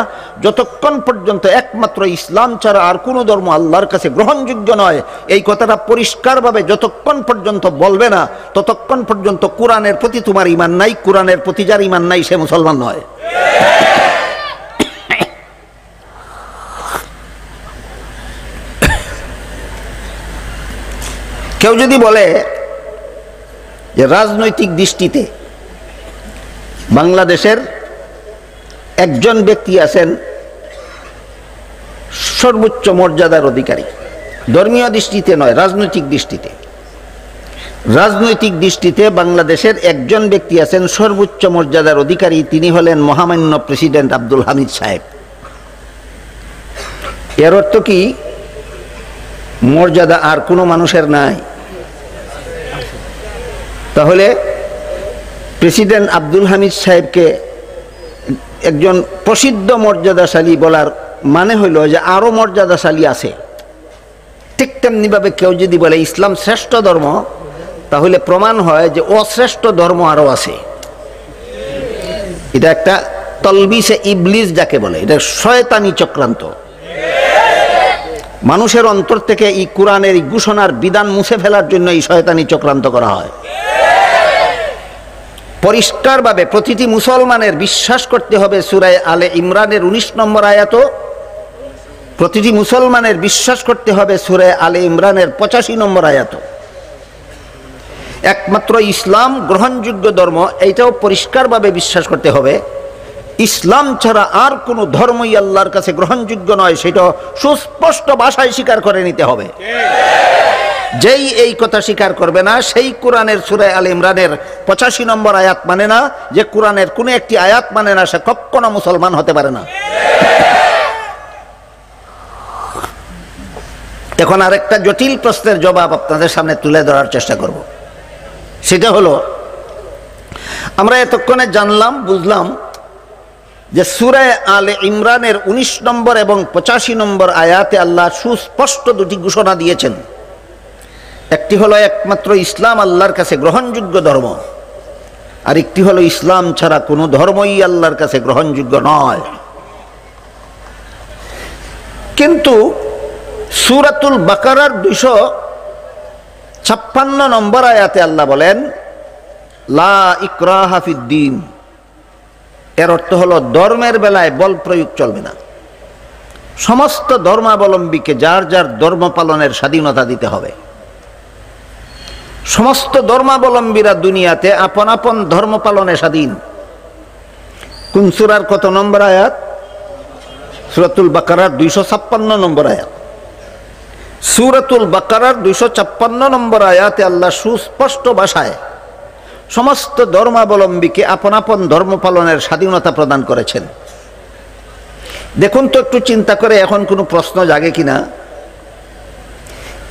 যতক্ষণ পর্যন্ত একমাত্র ইসলাম ছাড়া আর কোনো ধর্ম আল্লাহর কাছে গ্রহণযোগ্য নয় এই কথাটা পরিষ্কারভাবে যতক্ষণ পর্যন্ত বলবে না ততক্ষণ পর্যন্ত কোরআনের প্রতি তোমার ঈমান নাই, কোরআনের প্রতি যার ঈমান নাই সে মুসলমান নয়। কেউ যদি বলে যে রাজনৈতিক দৃষ্টিতে বাংলাদেশের একজন ব্যক্তি আছেন সর্বোচ্চ মর্যাদার অধিকারী, ধর্মীয় দৃষ্টিতে নয়, রাজনৈতিক দৃষ্টিতে, রাজনৈতিক দৃষ্টিতে বাংলাদেশের একজন ব্যক্তি আছেন সর্বোচ্চ মর্যাদার অধিকারী, তিনি হলেন মহামান্য প্রেসিডেন্ট আব্দুল হামিদ সাহেব। এর অর্থ কি মর্যাদা আর কোনো মানুষের নাই? তাহলে প্রেসিডেন্ট আব্দুল হামিদ সাহেবকে একজন প্রসিদ্ধ মর্যাদাশালী বলার মানে হইল যে আরো মর্যাদাশালী আছে। ঠিক তেমনিভাবে কেউ যদি বলে ইসলাম শ্রেষ্ঠ ধর্ম, তাহলে প্রমাণ হয় যে অশ্রেষ্ঠ ধর্ম আরো আছে। এটা একটা তলবিসে ইবলিস যাকে বলে, এটা শয়তানি চক্রান্ত। মানুষের অন্তর থেকে এই কোরআনের এই ঘোষণার বিধান মুছে ফেলার জন্য এই শয়তানি চক্রান্ত করা হয়। পরিষ্কারভাবে প্রতিটি মুসলমানের বিশ্বাস করতে হবে সূরা আলে ইমরানের 19 নম্বর আয়াত, প্রতিটি মুসলমানের বিশ্বাস করতে হবে সূরা আলে ইমরানের 85 নম্বর আয়াত। একমাত্র ইসলাম গ্রহণযোগ্য ধর্ম এইটাও পরিষ্কারভাবে বিশ্বাস করতে হবে। ইসলাম ছাড়া আর কোনো ধর্মই আল্লাহর কাছে গ্রহণযোগ্য নয়, সেটা সুস্পষ্ট ভাষায় স্বীকার করে নিতে হবে। যেই এই কথা স্বীকার করবে না সেই কোরআনের সূরা আলে ইমরানের 85 নম্বর আয়াত মানে না, যে কোরআনের কোনো একটি আয়াত মানে না, সে কখনো মুসলমান হতে পারে না। এখন আরেকটা জটিল প্রশ্নের জবাব আপনাদের সামনে তুলে ধরার চেষ্টা করব। সেটা হলো, আমরা এতক্ষণে জানলাম বুঝলাম যে সূরা আলে ইমরানের 19 নম্বর এবং 85 নম্বর আয়াতে আল্লাহ সুস্পষ্ট দুটি ঘোষণা দিয়েছেন। একটি হলো একমাত্র ইসলাম আল্লাহর কাছে গ্রহণযোগ্য ধর্ম, আর একটি হলো ইসলাম ছাড়া কোনো ধর্মই আল্লাহর কাছে গ্রহণযোগ্য নয়। কিন্তু সূরাতুল বাকারার 256 নম্বর আয়াতে আল্লাহ বলেন, লা ইকরাহা ফিদ্দীন। এর অর্থ হলো ধর্মের বেলায় বল প্রয়োগ চলবে না। সমস্ত ধর্মাবলম্বীকে যার যার ধর্ম পালনের স্বাধীনতা দিতে হবে। সমস্ত ধর্মাবলম্বীরা দুনিয়াতে আপন আপন ধর্ম পালনে স্বাধীন। কোন সূরার কত নম্বর আয়াত? সূরাতুল বাকারার 256 নম্বর আয়াত। সূরাতুল বাকারার 256 নম্বর আয়াতে আল্লাহ সুস্পষ্ট ভাষায় সমস্ত ধর্মাবলম্বীকে আপন আপন ধর্ম পালনের স্বাধীনতা প্রদান করেছেন। দেখুন তো একটু চিন্তা করে, এখন কোনো প্রশ্ন জাগে কিনা?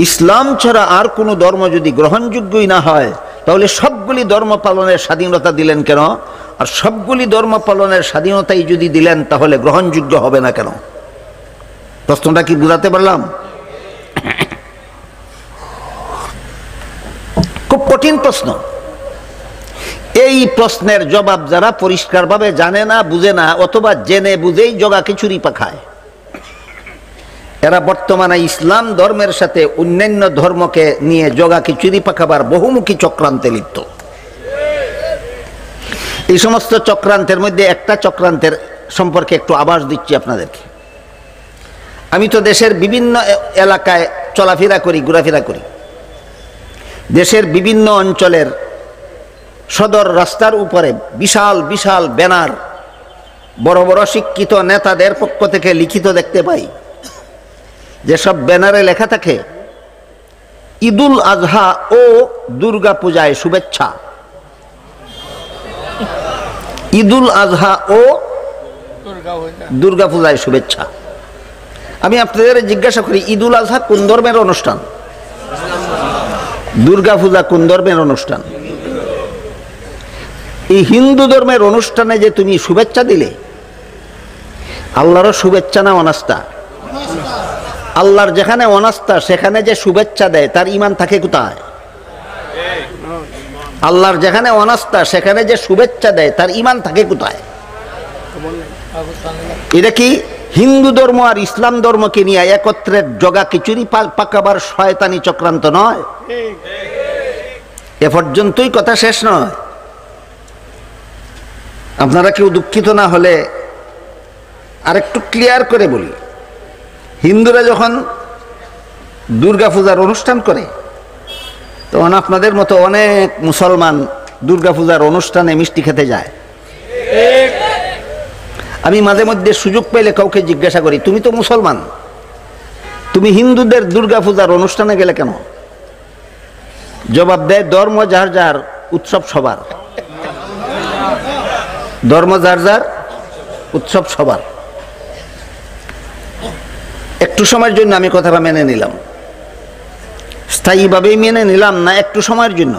ইসলাম ছাড়া আর কোনো ধর্ম যদি গ্রহণযোগ্যই না হয়, তাহলে সবগুলি ধর্ম পালনের স্বাধীনতা দিলেন কেন? আর সবগুলি ধর্ম পালনের স্বাধীনতাই যদি দিলেন, তাহলে গ্রহণযোগ্য হবে না কেন? প্রশ্নটা কি বুঝাতে পারলাম? খুব কঠিন প্রশ্ন। এই প্রশ্নের জবাব যারা পরিষ্কারভাবে জানে না, বুঝে না, অথবা জেনে বুঝেই জগাকে চুরি পাখায়, এরা বর্তমানে ইসলাম ধর্মের সাথে অন্যান্য ধর্মকে নিয়ে জগাকে চুরি পাকাবার বহুমুখী চক্রান্তে লিপ্ত। এই সমস্ত চক্রান্তের মধ্যে একটা চক্রান্তের সম্পর্কে একটু আভাস দিচ্ছি আপনাদেরকে। আমি তো দেশের বিভিন্ন এলাকায় চলাফেরা করি, ঘোরাফেরা করি। দেশের বিভিন্ন অঞ্চলের সদর রাস্তার উপরে বিশাল বিশাল ব্যানার বড় বড় শিক্ষিত নেতাদের পক্ষ থেকে লিখিত দেখতে পাই। যেসব ব্যানারে লেখা থাকে, ঈদুল আজহা ও দুর্গা পূজায় শুভেচ্ছা। ঈদুল আজহা ও দুর্গা পূজায় শুভেচ্ছা। আমি আপনাদের জিজ্ঞাসা করি, ঈদুল আজহা কোন ধর্মের অনুষ্ঠান? দুর্গা পূজা কোন ধর্মের অনুষ্ঠান? এই হিন্দু ধর্মের অনুষ্ঠানে যে তুমি শুভেচ্ছা দিলে, আল্লাহরও শুভেচ্ছা না অনাস্থা? আল্লাহর যেখানে অনাস্থা, সেখানে যে শুভেচ্ছা দেয় তার ঈমান থাকে কোথায়? আল্লাহর যেখানে অনাস্থা, সেখানে যে শুভেচ্ছা দেয় তার ঈমান থাকে কোথায়? এটা কি হিন্দু ধর্ম আর ইসলাম ধর্মকে নিয়ে একত্রে জগা খিচুড়ি পাকাবার শয়তানি চক্রান্ত নয়? এ পর্যন্তই কথা শেষ নয়। আপনারা কেউ দুঃখিত না হলে আরেকটু ক্লিয়ার করে বলি। হিন্দুরা যখন দুর্গা পূজার অনুষ্ঠান করে, তখন আপনাদের মতো অনেক মুসলমান দুর্গা পূজার অনুষ্ঠানে মিষ্টি খেতে যায়। আমি মাঝে মধ্যে সুযোগ পেলে কাউকে জিজ্ঞাসা করি, তুমি তো মুসলমান, তুমি হিন্দুদের দুর্গা পূজার অনুষ্ঠানে গেলে কেন? জবাব দেয়, ধর্ম যার যার, উৎসব সবার। ধর্ম যার যার, উৎসব সবার। একটু সময়ের জন্য আমি কথাটা মেনে নিলাম, স্থায়ীভাবেই মেনে নিলাম না, একটু সময়ের জন্য,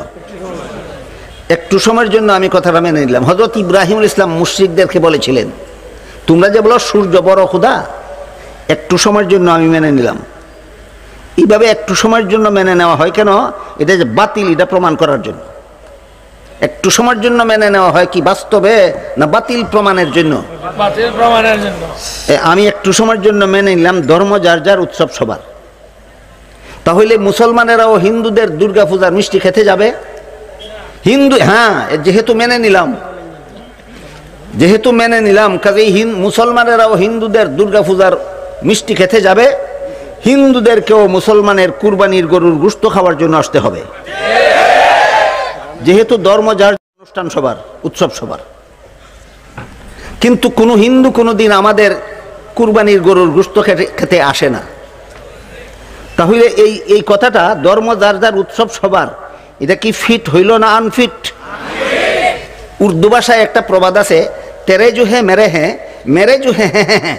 একটু সময়ের জন্য আমি কথাটা মেনে নিলাম। হযরত ইব্রাহিম ইসলাম মুশরিকদেরকে বলেছিলেন, তোমরা যে বলো সূর্য বড় খোদা, একটু সময়ের জন্য আমি মেনে নিলাম। এইভাবে একটু সময়ের জন্য মেনে নেওয়া হয় কেন? এটা যে বাতিল, এটা প্রমাণ করার জন্য। একটু সময়ের জন্য মেনে নেওয়া হয় কি বাস্তবে, না বাতিল প্রমাণের জন্য? বাতিল প্রমাণের জন্য। আমি একটু সময়ের জন্য মেনে নিলাম, ধর্ম যার যার, উৎসব সবার। তাহলে মুসলমানেরাও হিন্দুদের দুর্গা পূজার মিষ্টি খেতে যাবে? হিন্দু, হ্যাঁ, যেহেতু মেনে নিলাম, যেহেতু মেনে নিলাম, কাজেই মুসলমানেরাও হিন্দুদের দুর্গা পূজার মিষ্টি খেতে যাবে। হিন্দুদেরকেও মুসলমানের কুরবানির গরুর গোশত খাওয়ার জন্য আসতে হবে, যেহেতু ধর্ম যার, অনুষ্ঠান সবার, উৎসব সবার। কিন্তু কোনো হিন্দু কোনোদিন আমাদের কুরবানির গরুর গোশত খেতে আসে না। তাহলে এই কথাটা, ধর্ম যার যার, উৎসব সবার, এটা কি ফিট হইল না আনফিট? উর্দু ভাষায় একটা প্রবাদ আছে, তেরে জু হে মেরে হ্যাঁ, মেরে জু হ্যাঁ।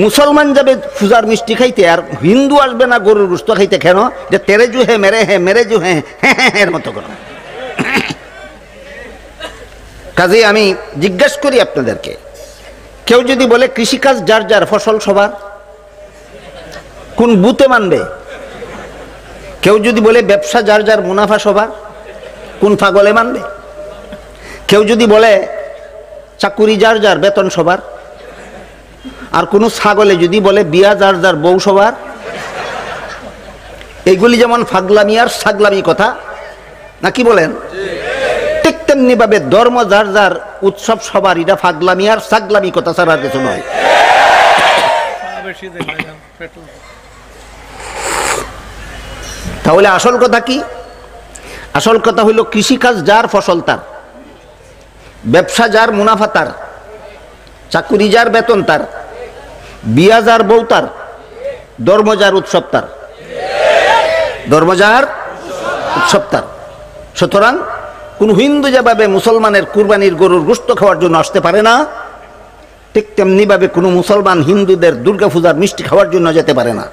মুসলমান যাবে পূজার মিষ্টি খাইতে, আর হিন্দু আসবে না গরুর গোশত খাইতে। কেন? যে তেরে জু হে মেরে হে, মেরে জু হে এর মতো করো। কাজে আমি জিজ্ঞাসা করি আপনাদেরকে, কেউ যদি বলে কৃষিকাজ যার যার, ফসল সবার, কোন বুতে মানবে? কেউ যদি বলে ব্যবসা যার যার, মুনাফা সবার, কোন পাগলে মানবে? কেউ যদি বলে চাকুরি যার যার, বেতন সবার, আর কোন ছাগলে যদি বলে বিয়া যার যার, বউ সবার। এইগুলি যেমন ফাগলামি আর ছাগলামি কথা, নাকি বলেন? ঠিক তেমনি ভাবে ধর্ম যার যার, উৎসব সবার, এটা ফাগলামি আর ছাগলামি কথা ছাড়া আর কিছু নয়। তাহলে আসল কথা কি? আসল কথা হইল কৃষিকাজ যার, ফসল তার, ব্যবসা যার, মুনাফা তার, চাকুরি যার, বেতন তার, বিয়া যার, বউ তার, ধর্ম যার, উৎসব তার, ধর্ম যার, উৎসব তার। সুতরাং কোন হিন্দু যেভাবে মুসলমানের কুরবানির গরুর গোশত খাওয়ার জন্য আসতে পারে না, ঠিক তেমনি ভাবে কোনো মুসলমান হিন্দুদের দুর্গা পূজার মিষ্টি খাওয়ার জন্য যেতে পারে না।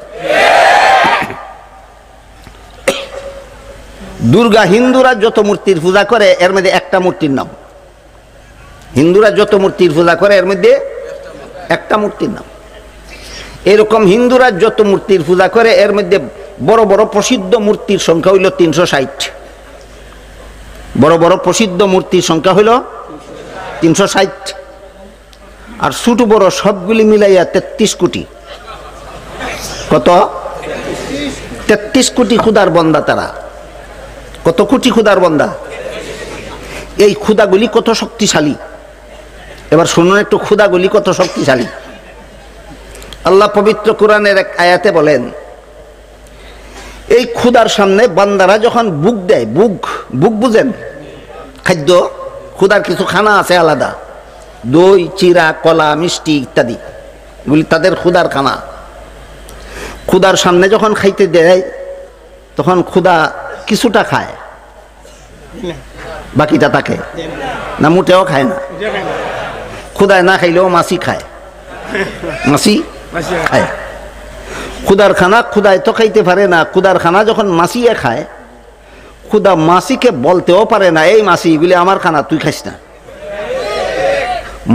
দুর্গা, হিন্দুরা যত মূর্তির পূজা করে এর মধ্যে একটা মূর্তির নাম, হিন্দুরা যত মূর্তির পূজা করে এর মধ্যে একটা মূর্তির নাম। এরকম হিন্দুরা যত মূর্তির পূজা করে এর মধ্যে বড় বড় প্রসিদ্ধ মূর্তির সংখ্যা হইল 360। বড় বড় প্রসিদ্ধ মূর্তির সংখ্যা হইল 360, আর ছোট বড় সবগুলি মিলাইয়া 33 কোটি। কত? 33 কোটি খুদার বন্দা তারা। কত কোটি খুদার বন্দা? এই খুদাগুলি কত শক্তিশালী, এবার শুনুন একটু, খুদাগুলি কত শক্তিশালী। আল্লাহ পবিত্র কোরআনের এক আয়াতে বলেন, এই খুদার সামনে বান্দারা যখন বুক দেয়, বুক বুঝেন? খাদ্য, খুদার কিছু খানা আছে আলাদা, দই, চিরা, কলা, মিষ্টি ইত্যাদি, এগুলি তাদের খুদার খানা। খুদার সামনে যখন খাইতে দেয় তখন খুদা কিছুটা খায়, বাকিটা তাকে না, মোটেও খায় না। খুদায় না খাইলেও মাছি খায়, মাছি খায়। খুদার খানা খুদায় তো খাইতে পারে না, খুদার খানা যখন মাছিয়ে খায়, খুদা মাছিকে বলতেও পারে না, এই মাছি বলে আমার খানা তুই খাইস না।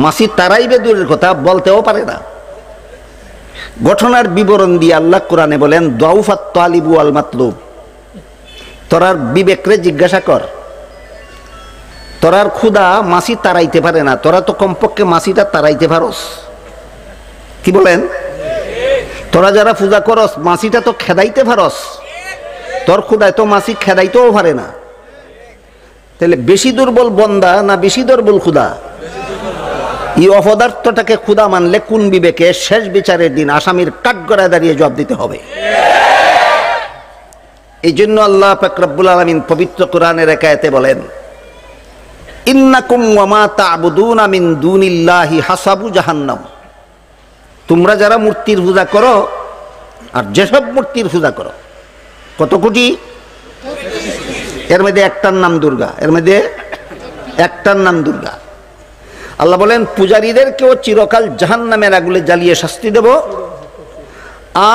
মাছি তারাইবে দূরের কথা, বলতেও পারে না। ঘটনার বিবরণ দিয়ে আল্লাহ কোরআনে বলেন, দাউফাত তালিবু আল মাতলুব, তোরার বিবেকরে জিজ্ঞাসা কর, তোরার খুদা মাছি তারাইতে পারে না, তোরা তো কমপক্ষে মাছিটা তারাইতে পারস। কি বলেন? তোরা যারা পূজা করস মাছিটা তো খেদাইতে পারস, তোর খুদায় তো মাছি খেদাইতেও পারে না। তাহলে বেশি দুর্বল বন্দা না বেশি দুর্বল খুদা? এই অপদার্থটাকে খুদা মানলে কোন বিবেকে শেষ বিচারের দিন আসামির কাঠগড়ায় দাঁড়িয়ে জবাব দিতে হবে। এই জন্য আল্লাহ পাক রব্বুল আলামিন পবিত্র কোরআনের এক আয়াতে বলেন, ইন্নাকুম ওয়া মা তা'বুদুনা মিন দুনিল্লাহি হাসাবু জাহান্নাম। তোমরা যারা মূর্তির পূজা করো আর যেসব মূর্তির পূজা করো, কত কোটি? এর মধ্যে একটার নাম দুর্গা, এর মধ্যে একটার নাম দুর্গা। আল্লাহ বলেন, পূজারীদেরকেও চিরকাল জাহান্নামের আগুনে জ্বালিয়ে শাস্তি দেব,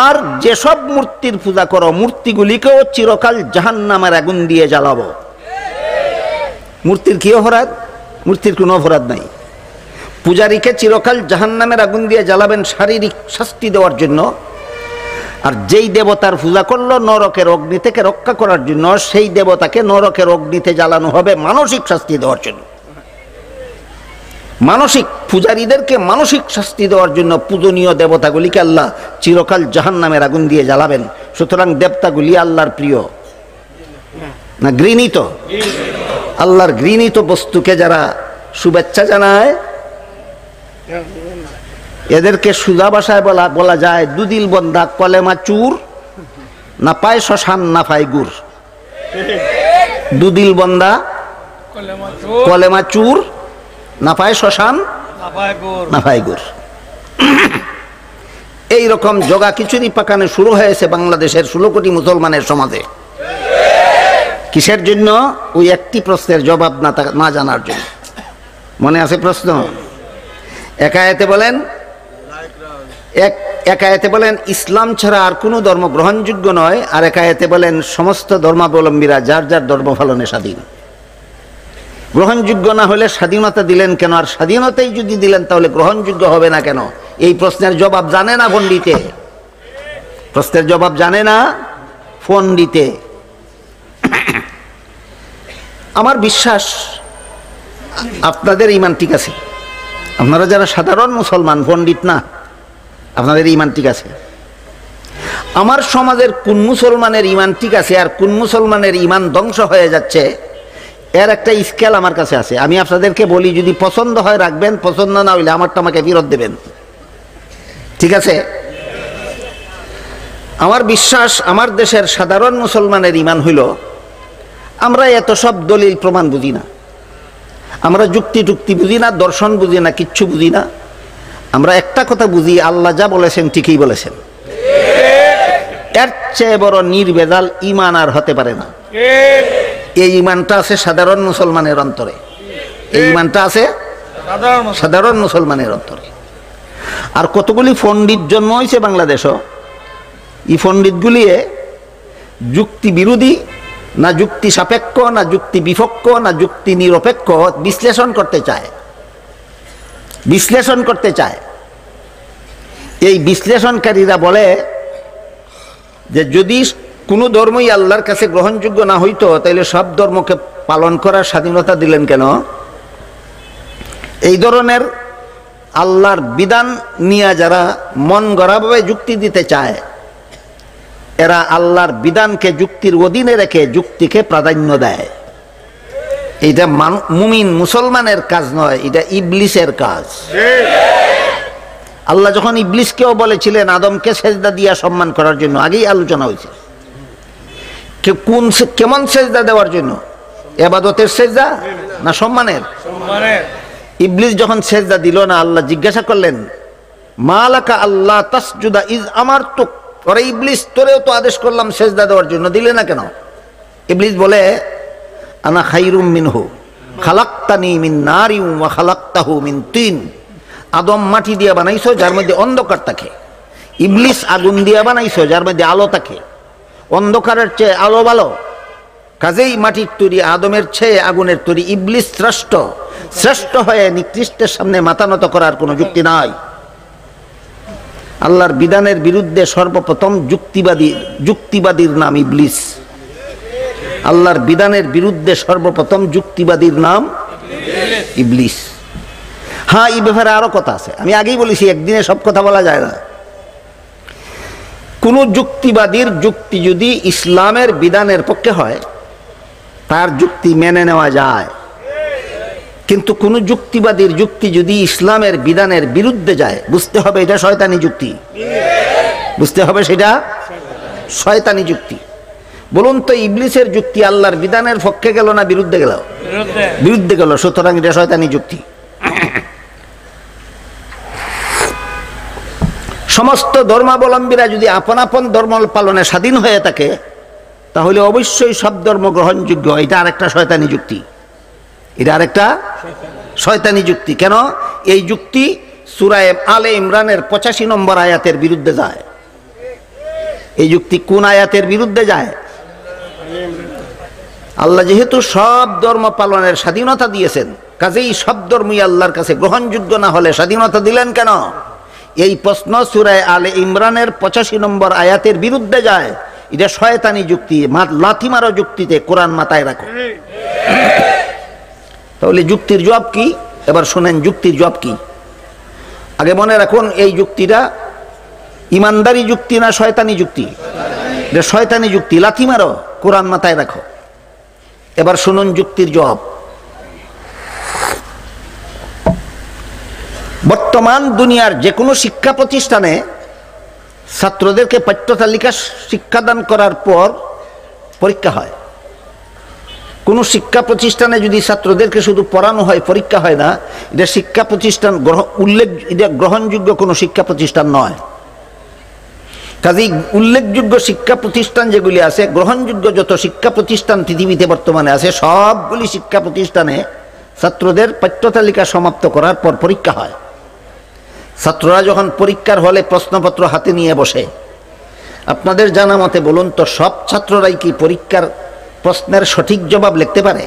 আর যেসব মূর্তির পূজা করো মূর্তিগুলিকেও চিরকাল জাহান্নামের আগুন দিয়ে জ্বালাবো। মূর্তির কি অপরাধ? মূর্তির কোনো অপরাধ নাই। পূজারীকে চিরকাল জাহান্নামের আগুন দিয়ে জ্বালাবেন শারীরিক শাস্তি দেওয়ার জন্য, আর যেই দেবতার পূজা করলো নরকের অগ্নি থেকে রক্ষা করার জন্য, সেই দেবতাকে নরকের অগ্নিতে জ্বালানো হবে মানসিক শাস্তি দেওয়ার জন্য। মানসিক, পূজারীদেরকে মানসিক শাস্তি দেওয়ার জন্য পূজনীয় দেবতাগুলিকে আল্লাহ চিরকাল জাহান্নামের আগুন দিয়ে জ্বালাবেন। সুতরাং দেবতাগুলি আল্লাহর প্রিয় না ঘৃণিত? আল্লাহর ঘৃণিত বস্তুকে যারা শুভেচ্ছা জানায়, এদেরকে সুজা ভাষায় বলা যায় দুদিল বন্ধা কলেমা চুর, না পায় শ্মশান না পায় গুড়। দুদিল বন্ধা কলেমা চুর, না পায় শ্মশান না পায় গুড়। এইরকম জগা খিচুড়ি পাকানো শুরু হয়েছে বাংলাদেশের 16 কোটি মুসলমানের সমাজে। কিসের জন্য? ওই একটি প্রশ্নের জবাব না জানার জন্য। মনে আছে প্রশ্ন? এক আয়াতে বলেন, এক আয়াতে বলেন ইসলাম ছাড়া আর কোনো ধর্ম গ্রহণযোগ্য নয়, আর এক আয়াতে বলেন সমস্ত ধর্মাবলম্বীরা যার যার ধর্ম পালনে স্বাধীন। গ্রহণযোগ্য না হলে স্বাধীনতা দিলেন কেন? আর স্বাধীনতাই যদি দিলেন তাহলে গ্রহণযোগ্য হবে না কেন? এই প্রশ্নের জবাব জানে না পণ্ডিতে, প্রশ্নের জবাব জানে না পণ্ডিতে। আমার বিশ্বাস আপনাদের ঈমান ঠিক আছে, আপনারা যারা সাধারণ মুসলমান, পণ্ডিত না, আপনাদের ঈমান ঠিক আছে। আমার সমাজের কোন মুসলমানের ঈমান ঠিক আছে আর কোন মুসলমানের ঈমান ধ্বংস হয়ে যাচ্ছে এর একটা স্কেল আমার কাছে আছে। আমি আপনাদেরকে বলি, যদি পছন্দ হয় রাখবেন, পছন্দ না হইলে আমারটা আমাকে ফেরত দেবেন, ঠিক আছে? আমার বিশ্বাস আমার দেশের সাধারণ মুসলমানের ঈমান হইল, আমরা এত সব দলিল প্রমাণ বুঝি না, আমরা যুক্তি টুক্তি বুঝি না, দর্শন বুঝি না, কিচ্ছু বুঝি না। আমরা একটা কথা বুঝি, আল্লাহ যা বলেছেন ঠিকই বলেছেন। এর চেয়ে বড় নির্ভেজাল ঈমান আর হতে পারে না। এই ঈমানটা আছে সাধারণ মুসলমানের অন্তরে, এই ঈমানটা আছে সাধারণ মুসলমানের অন্তরে। আর কতগুলি পণ্ডিত জন্ম হয়েছে বাংলাদেশও, এই পণ্ডিতগুলি যুক্তি বিরোধী না যুক্তি সাপেক্ষ না যুক্তি বিপক্ষ না যুক্তি নিরপেক্ষ বিশ্লেষণ করতে চায়, বিশ্লেষণ করতে চায়। এই বিশ্লেষণকারীরা বলে যে যদি কোনো ধর্মই আল্লাহর কাছে গ্রহণযোগ্য না হইতো তাহলে সব ধর্মকে পালন করার স্বাধীনতা দিলেন কেন? এই ধরনের আল্লাহর বিধান নিয়ে যারা মন গড়াভাবে যুক্তি দিতে চায়, এরা আল্লাহর বিধানকে যুক্তির অধীনে রেখে যুক্তিকে প্রাধান্য দেয়। এইটা মুমিন মুসলমানের কাজ নয়, এটা ইবলিসের কাজ। আল্লাহ যখন ইবলিসকেও বলেছিলেন আদমকে সেজদা দিয়া সম্মান করার জন্য, আগেই আলোচনা হয়েছে, কেমন সেজদা দেওয়ার জন্য, ইবাদতের সেজদা না সম্মানের? ইবলিস যখন সেজদা দিল না, আল্লাহ জিজ্ঞাসা করলেন মালাকা আল্লাহ তাসজুদা ইজ আমারতুক, ওরে ইবলিস তোরেও তো আদেশ করলাম সেজদা দেওয়ার জন্য, দিলে না কেন? ইবলিস বলে আনা খাইরুম মিনহু খালাকতানি মিন নারিন ওয়া খালাকতাহু মিন তিন। আদম মাটি দিয়ে বানাইছো যার মধ্যে অন্ধকার থাকে, ইবলিস আগুন দিয়ে বানাইছো যার মধ্যে আলো থাকে। অন্ধকারের চেয়ে আলো ভালো, কাজেই মাটির তৈরি আদমের চেয়ে আগুনের তৈরি ইবলিস শ্রেষ্ঠ। শ্রেষ্ঠ হয়ে নিকৃষ্টের সামনে মাথা নত করার কোনো যুক্তি নাই। আল্লাহর বিধানের বিরুদ্ধে সর্বপ্রথম যুক্তিবাদীর নাম ইবলিস। আল্লাহর বিধানের বিরুদ্ধে সর্বপ্রথম যুক্তিবাদীর নাম ইবলিস। হ্যাঁ, এই ব্যাপারে আরো কথা আছে, আমি আগেই বলেছি একদিনে সব কথা বলা যায় না। কোন যুক্তিবাদীর যুক্তি যদি ইসলামের বিধানের পক্ষে হয় তার যুক্তি মেনে নেওয়া যায়, কিন্তু কোন যুক্তিবাদীর যুক্তি যদি ইসলামের বিধানের বিরুদ্ধে যায়, বুঝতে হবে এটা শয়তানি যুক্তি, বুঝতে হবে সেটা শয়তানি যুক্তি। বলুন তো, ইবলিসের যুক্তি আল্লাহর বিধানের পক্ষে গেল না বিরুদ্ধে গেল? বিরুদ্ধে গেল, সুতরাং এটা শয়তানি যুক্তি। সমস্ত ধর্মাবলম্বীরা যদি আপন আপন ধর্ম পালনে স্বাধীন হয়ে থাকে তাহলে অবশ্যই সব ধর্ম গ্রহণযোগ্য। এটা আরেকটা শয়তানি যুক্তি, এটা আরেকটা শয়তানি যুক্তি। কেন? এই যুক্তি সূরা আলে ইমরানের 85 নম্বর আয়াতের বিরুদ্ধে যায়। এই যুক্তি কোন আয়াতের বিরুদ্ধে যায়? আল্লাহ যেহেতু সব ধর্ম পালনের স্বাধীনতা দিয়েছেন, কাজেই সব ধর্মই আল্লাহর কাছে গ্রহণযোগ্য না হলে স্বাধীনতা দিলেন কেন? এই প্রশ্ন সূরা আলে ইমরানের 85 নম্বর আয়াতের বিরুদ্ধে যায়। এটা শয়তানি যুক্তি, লাথি মারো যুক্তিতে, কোরআন মাথায় রাখো। তাহলে যুক্তির জবাব কি? এবার শুনেন যুক্তির জবাব কি। আগে মনে রাখুন এই যুক্তিটা ইমানদারি যুক্তি না শয়তানি যুক্তি? এটা শয়তানি যুক্তি, লাথি মারো, কোরআন মাথায় রাখো। এবার শুনুন যুক্তির জবাব। বর্তমান দুনিয়ার যে কোনো শিক্ষা প্রতিষ্ঠানে ছাত্রদেরকে পাঠ্য তালিকা শিক্ষাদান করার পর পরীক্ষা হয়। কোনো শিক্ষা প্রতিষ্ঠানে যদি ছাত্রদেরকে শুধু পড়ানো হয়, পরীক্ষা হয় না, এটা শিক্ষা প্রতিষ্ঠান এটা গ্রহণযোগ্য কোনো শিক্ষা প্রতিষ্ঠান নয়। কাজেই উল্লেখযোগ্য শিক্ষা প্রতিষ্ঠান যেগুলি আছে, গ্রহণযোগ্য যত শিক্ষা প্রতিষ্ঠান পৃথিবীতে বর্তমানে আছে, সবগুলি শিক্ষা প্রতিষ্ঠানে ছাত্রদের পাঠ্য তালিকা সমাপ্ত করার পর পরীক্ষা হয়। ছাত্ররা যখন পরীক্ষার হলে প্রশ্নপত্র হাতে নিয়ে বসে, আপনাদের জানা মতে বলুন তো, সব ছাত্ররাই কি পরীক্ষার প্রশ্নের সঠিক জবাব লিখতে পারে?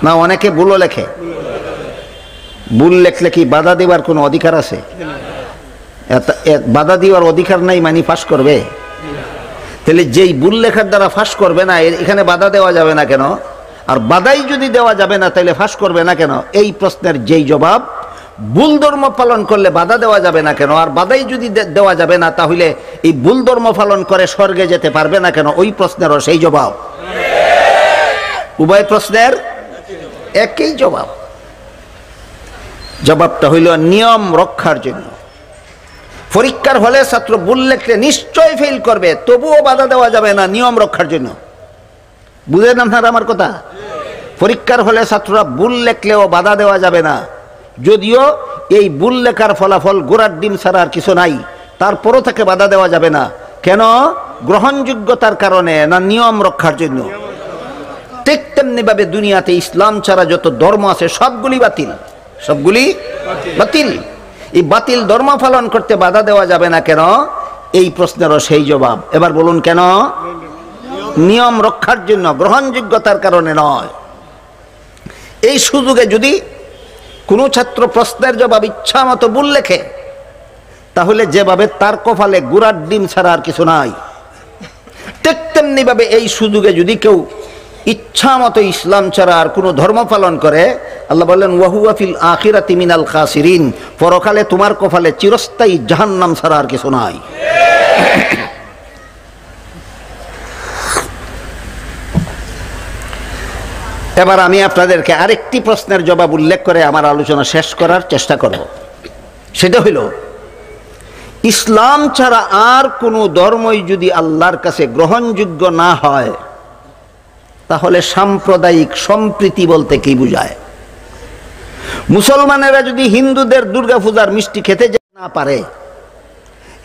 না, অনেকে ভুলও লেখে। ভুল লেখলে কি বাধা দেওয়ার কোনো অধিকার আছে? বাধা দেওয়ার অধিকার নাই মানে ফাঁস করবে? তাহলে যেই ভুল লেখার দ্বারা ফাঁস করবে না, এখানে বাধা দেওয়া যাবে না কেন? আর বাধাই যদি দেওয়া যাবে না, তাহলে ফাঁস করবে না কেন? এই প্রশ্নের যেই জবাব, ভুল ধর্ম পালন করলে বাধা দেওয়া যাবে না কেন? আর বাধাই যদি দেওয়া যাবে না, তাহলে এই ভুল ধর্ম পালন করে স্বর্গে যেতে পারবে না কেন? ওই প্রশ্নেরও সেই জবাব। উভয় প্রশ্নের একই জবাব। জবাবটা হইল নিয়ম রক্ষার জন্য। পরীক্ষার হলে ছাত্র ভুল লেখলে নিশ্চয় ফেল করবে, তবুও বাধা দেওয়া যাবে না, নিয়ম রক্ষার জন্য। বুঝলেন আপনারা আমার কথা? পরীক্ষার হলে ছাত্ররা ভুল লেখলেও বাধা দেওয়া যাবে না, যদিও এই ভুল লেখার ফলাফল গোড়ার ডিম ছাড়া আর কিছু নাই, তারপরও তাকে বাধা দেওয়া যাবে না। কেন? গ্রহণযোগ্যতার কারণে না, নিয়ম রক্ষার জন্য। ঠিক তেমনি ভাবে দুনিয়াতে ইসলাম ছাড়া যত ধর্ম আছে সবগুলি বাতিল, সবগুলি বাতিল। এই বাতিল ধর্ম পালন করতে বাধা দেওয়া যাবে না কেন? এই প্রশ্নেরও সেই জবাব। এবার বলুন কেন? নিয়ম রক্ষার জন্য, গ্রহণযোগ্যতার কারণে নয়। এই সুযোগে যদি কোনো ছাত্র প্রশ্নের জবাব ইচ্ছা মতো ভুল লেখে, তাহলে যেভাবে তার কপালে গুড়ার ডিম ছাড়া আর কিছু নাই, ঠিক তেমনি ভাবে এই সুযোগে যদি কেউ ইচ্ছা মতো ইসলাম ছাড়া আর কোনো ধর্ম পালন করে, আল্লাহ বললেন ওয়াহুয়া ফিল আখিরাতি মিনাল খাসিরিন, পরকালে তোমার কপালে চিরস্থায়ী জাহান্নাম ছাড়া আর কিছু নাই। এবার আমি আপনাদেরকে আরেকটি প্রশ্নের জবাব উল্লেখ করে আমার আলোচনা শেষ করার চেষ্টা করব। সেটা হইল, ইসলাম ছাড়া আর কোনো ধর্মই যদি আল্লাহর কাছে গ্রহণযোগ্য না হয়, তাহলে সাম্প্রদায়িক সম্প্রীতি বলতে কি বোঝায়? মুসলমানেরা যদি হিন্দুদের দুর্গাপূজার মিষ্টি খেতে না পারে,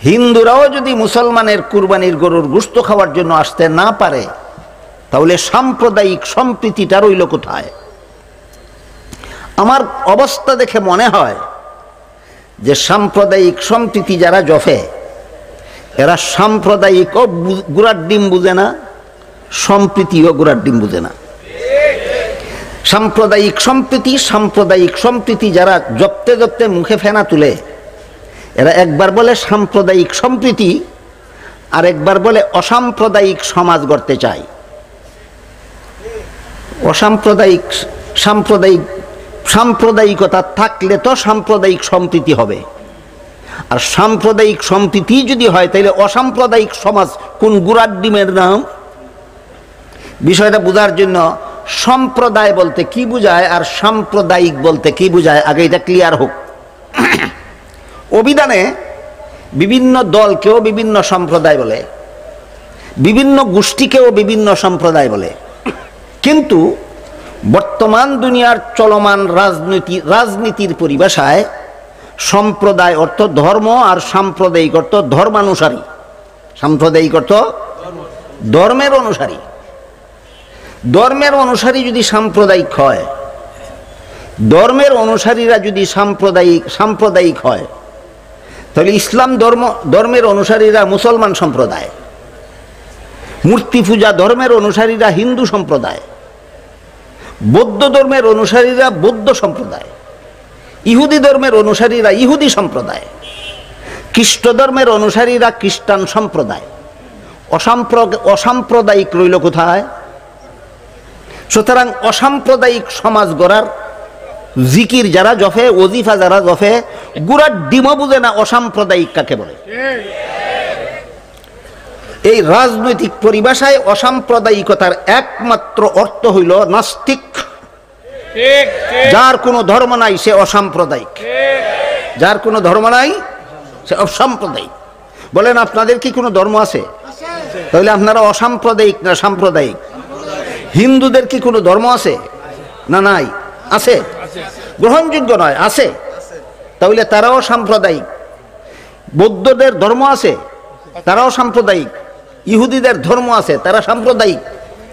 হিন্দুরাও যদি মুসলমানের কুরবানির গরুর গোশত খাওয়ার জন্য আসতে না পারে, তাহলে সাম্প্রদায়িক সম্প্রীতিটা রইল কোথায়? আমার অবস্থা দেখে মনে হয় যে সাম্প্রদায়িক সম্প্রীতি যারা জফে, এরা সাম্প্রদায়িকও গুড়ার ডিম বুঝে না, সম্প্রীতিও গুড়ার ডিম বুঝে না। সাম্প্রদায়িক সম্প্রীতি যারা জপতে জপতে মুখে ফেনা তুলে, এরা একবার বলে সাম্প্রদায়িক সম্প্রীতি, আর একবার বলে অসাম্প্রদায়িক সমাজ গড়তে চায়। সাম্প্রদায়িকতা থাকলে তো সাম্প্রদায়িক সম্প্রীতি হবে, আর সাম্প্রদায়িক সম্প্রীতি যদি হয়, তাহলে অসাম্প্রদায়িক সমাজ কোন গুড়ার ডিমের নাম? বিষয়টা বোঝার জন্য সম্প্রদায় বলতে কি বোঝায় আর সাম্প্রদায়িক বলতে কি বোঝায় আগে এটা ক্লিয়ার হোক। অভিধানে বিভিন্ন দলকেও বিভিন্ন সম্প্রদায় বলে, বিভিন্ন গোষ্ঠীকেও বিভিন্ন সম্প্রদায় বলে, কিন্তু বর্তমান দুনিয়ার চলমান রাজনীতির পরিভাষায় সম্প্রদায় অর্থ ধর্ম, আর সাম্প্রদায়িক অর্থ ধর্মানুসারী। সাম্প্রদায়িক অর্থ ধর্মের অনুসারী। ধর্মের অনুসারী যদি সাম্প্রদায়িক হয়, ধর্মের অনুসারীরা যদি সাম্প্রদায়িক হয়, তাহলে ইসলাম ধর্মের অনুসারীরা মুসলমান সম্প্রদায়, মূর্তি পূজা ধর্মের অনুসারীরা হিন্দু সম্প্রদায়, বৌদ্ধ ধর্মের অনুসারীরা বৌদ্ধ সম্প্রদায়, ইহুদি ধর্মের অনুসারীরা ইহুদি সম্প্রদায়, খ্রিস্ট ধর্মের অনুসারীরা খ্রিস্টান সম্প্রদায়। অসাম্প্রদায়িক রইল কোথায়? সুতরাং অসাম্প্রদায়িক সমাজ গড়ার জিকির যারা জফে, ওজিফা যারা জফে, গুড়ার ডিমও বুঝে না অসাম্প্রদায়িক কাকে বলে। এই রাজনৈতিক পরিভাষায় অসাম্প্রদায়িকতার একমাত্র অর্থ হইল নাস্তিক। যার কোনো ধর্ম নাই সে অসাম্প্রদায়িক, যার কোনো ধর্ম নাই সে অসাম্প্রদায়িক। বলেন আপনাদের কি কোনো ধর্ম আছে? তাহলে আপনারা অসাম্প্রদায়িক না সাম্প্রদায়িক? হিন্দুদের কি কোনো ধর্ম আছে না নাই? আছে, গ্রহণযোগ্য নয়, আছে, তাহলে তারাও সাম্প্রদায়িক। বৌদ্ধদের ধর্ম আছে, তারাও সাম্প্রদায়িক। ইহুদিদের ধর্ম আছে, তারা সাম্প্রদায়িক।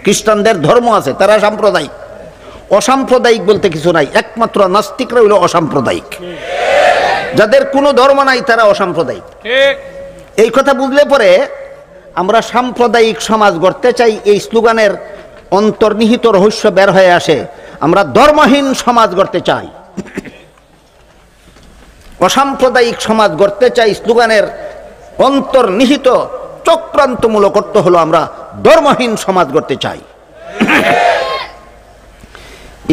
খ্রিস্টানদের ধর্ম আছে, তারা সাম্প্রদায়িক। অসাম্প্রদায়িক বলতে কিছু নাই, একমাত্র নাস্তিকরা হইল অসাম্প্রদায়িক। যাদের কোনো ধর্ম নাই তারা অসাম্প্রদায়িক। এই কথা বুঝলে পরে আমরা সাম্প্রদায়িক সমাজ গড়তে চাই, এই স্লোগানের অন্তর্নিহিত রহস্য বের হয়ে আসে। আমরা ধর্মহীন সমাজ গড়তে চাই, অসাম্প্রদায়িক সমাজ গড়তে চাই। স্লোগানের অন্তর্নিহিত চক্রান্তমূলক অর্থ হলো আমরা ধর্মহীন সমাজ গড়তে চাই।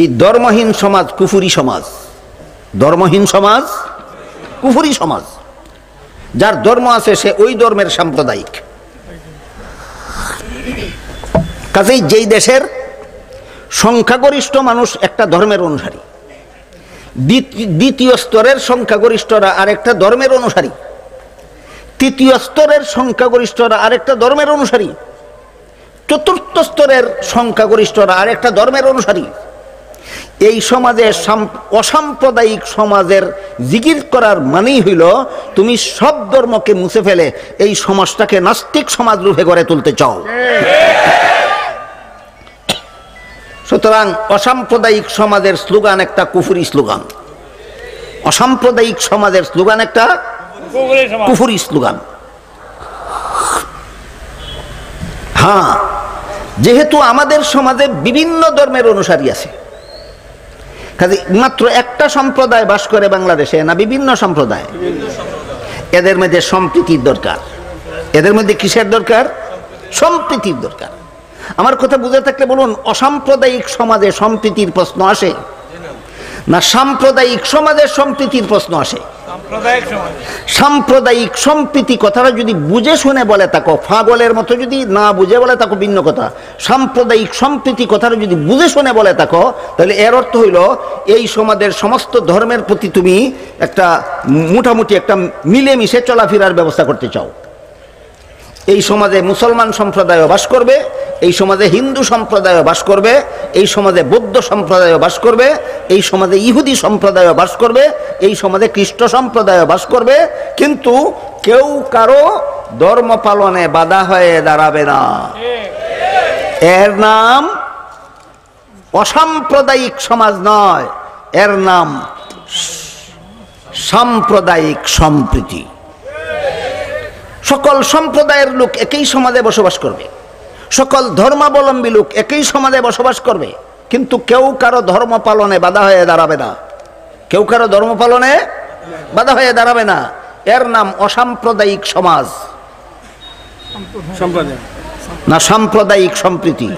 এই ধর্মহীন সমাজ কুফরি সমাজ, ধর্মহীন সমাজ কুফরি সমাজ। যার ধর্ম আছে সে ওই ধর্মের সাম্প্রদায়িক। কাজেই যেই দেশের সংখ্যাগরিষ্ঠ মানুষ একটা ধর্মের অনুসারী, দ্বিতীয় স্তরের সংখ্যাগরিষ্ঠরা আরেকটা ধর্মের অনুসারী, তৃতীয় স্তরের সংখ্যাগরিষ্ঠরা আরেকটা ধর্মের অনুসারী, চতুর্থ স্তরের সংখ্যাগরিষ্ঠরা আরেকটা ধর্মের অনুসারী, এই সমাজে অসাম্প্রদায়িক সমাজের জিকির করার মানেই হইল তুমি সব ধর্মকে মুছে ফেলে এই সমাজটাকে নাস্তিক সমাজ রূপে গড়ে তুলতে চাও। সুতরাং অসাম্প্রদায়িক সমাজের স্লোগান একটা কুফরি স্লোগান, অসাম্প্রদায়িক সমাজের স্লোগান একটা কুফরি স্লোগান। হ্যাঁ, যেহেতু আমাদের সমাজে বিভিন্ন ধর্মের অনুসারী আছে, কাজে মাত্র একটা সম্প্রদায় বাস করে বাংলাদেশে না, বিভিন্ন সম্প্রদায়। এদের মধ্যে সম্প্রীতির দরকার। এদের মধ্যে কিসের দরকার? সম্প্রীতির দরকার। আমার কথা বুঝে থাকলে বলুন, অসাম্প্রদায়িক সমাজে সম্প্রীতির প্রশ্ন আসে না সাম্প্রদায়িক সমাজের সম্প্রীতির প্রশ্ন আসে? সাম্প্রদায়িক সম্প্রীতি কথাটা যদি বুঝে শুনে বলে থাকো, ফাগলের মতো যদি না বুঝে বলে থাকো ভিন্ন কথা। সাম্প্রদায়িক সম্প্রীতি কথাটা যদি বুঝে শুনে বলে থাকো, তাহলে এর অর্থ হইল এই সমাজের সমস্ত ধর্মের প্রতি তুমি একটা মোটামুটি একটা মিলেমিশে চলাফেরার ব্যবস্থা করতে চাও। এই সমাজে মুসলমান সম্প্রদায়ও বাস করবে, এই সমাজে হিন্দু সম্প্রদায়ও বাস করবে, এই সমাজে বৌদ্ধ সম্প্রদায়ও বাস করবে, এই সমাজে ইহুদি সম্প্রদায়ও বাস করবে, এই সমাজে খ্রিস্ট সম্প্রদায়ও বাস করবে, কিন্তু কেউ কারো ধর্ম পালনে বাধা হয়ে দাঁড়াবে না। এর নাম অসাম্প্রদায়িক সমাজ নয়, এর নাম সাম্প্রদায়িক সম্প্রীতি। সকল সম্প্রদায়ের লোক একই সমাজে বসবাস করবে, সকল ধর্মাবলম্বী লোক একই সমাজে বসবাস করবে, কিন্তু কেউ কারো ধর্ম পালনে বাধা হয়ে দাঁড়াবে না, কেউ কারো ধর্ম পালনে বাধা হয়ে দাঁড়াবে না। এর নাম অসাম্প্রদায়িক সমাজ না সাম্প্রদায়িক সম্প্রীতি।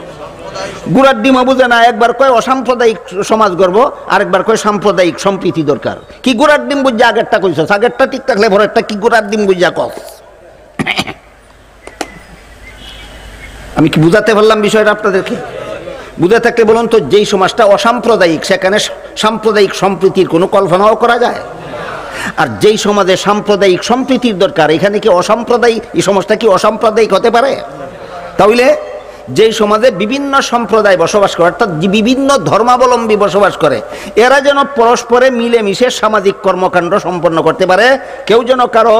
গুড়ার ডিমা বুঝে না, একবার কয় অসাম্প্রদায়িক সমাজ গর্ব, আরেকবার কয় সাম্প্রদায়িক সম্প্রীতি দরকার। কি গুড়ার ডিম বুঝে আগেরটা কইছ, আগেরটা ঠিক থাকলে ভরেরটা কি গুড়ার ডিম বুঝা কস? আমি কি বুঝাতে পারলাম বিষয়টা আপনাদেরকে? বুঝে থাকলে বলুন তো, যেই সমাজটা অসাম্প্রদায়িক সেখানে সাম্প্রদায়িক সম্প্রীতির কোনো কল্পনাও করা যায়? আর যেই সমাজে সাম্প্রদায়িক সম্প্রীতির দরকার, এখানে কি অসাম্প্রদায়িক, এই সমাজটা কি অসাম্প্রদায়িক হতে পারে? তাহলে যেই সমাজে বিভিন্ন সম্প্রদায় বসবাস করে, অর্থাৎ বিভিন্ন ধর্মাবলম্বী বসবাস করে, এরা যেন পরস্পরে মিলেমিশে সামাজিক কর্মকাণ্ড সম্পন্ন করতে পারে, কেউ যেন কারো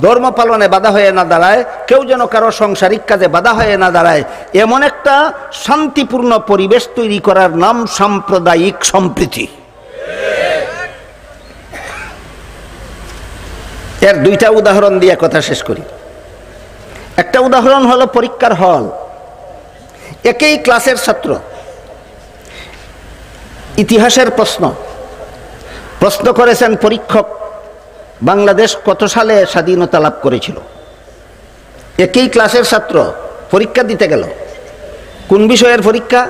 ধর্ম পালনে বাধা হয়ে না দাঁড়ায়, কেউ যেন কারো সাংসারিক কাজে বাধা হয়ে না দাঁড়ায়, এমন একটা শান্তিপূর্ণ পরিবেশ তৈরি করার নাম সাম্প্রদায়িক সম্প্রীতি। এর দুইটা উদাহরণ দিয়ে কথা শেষ করি। একটা উদাহরণ হলো পরীক্ষার হল। একই ক্লাসের ছাত্র, ইতিহাসের প্রশ্ন করেছেন পরীক্ষক, বাংলাদেশ কত সালে স্বাধীনতা লাভ করেছিল? একই ক্লাসের ছাত্র পরীক্ষা দিতে গেল। কোন বিষয়ের পরীক্ষা?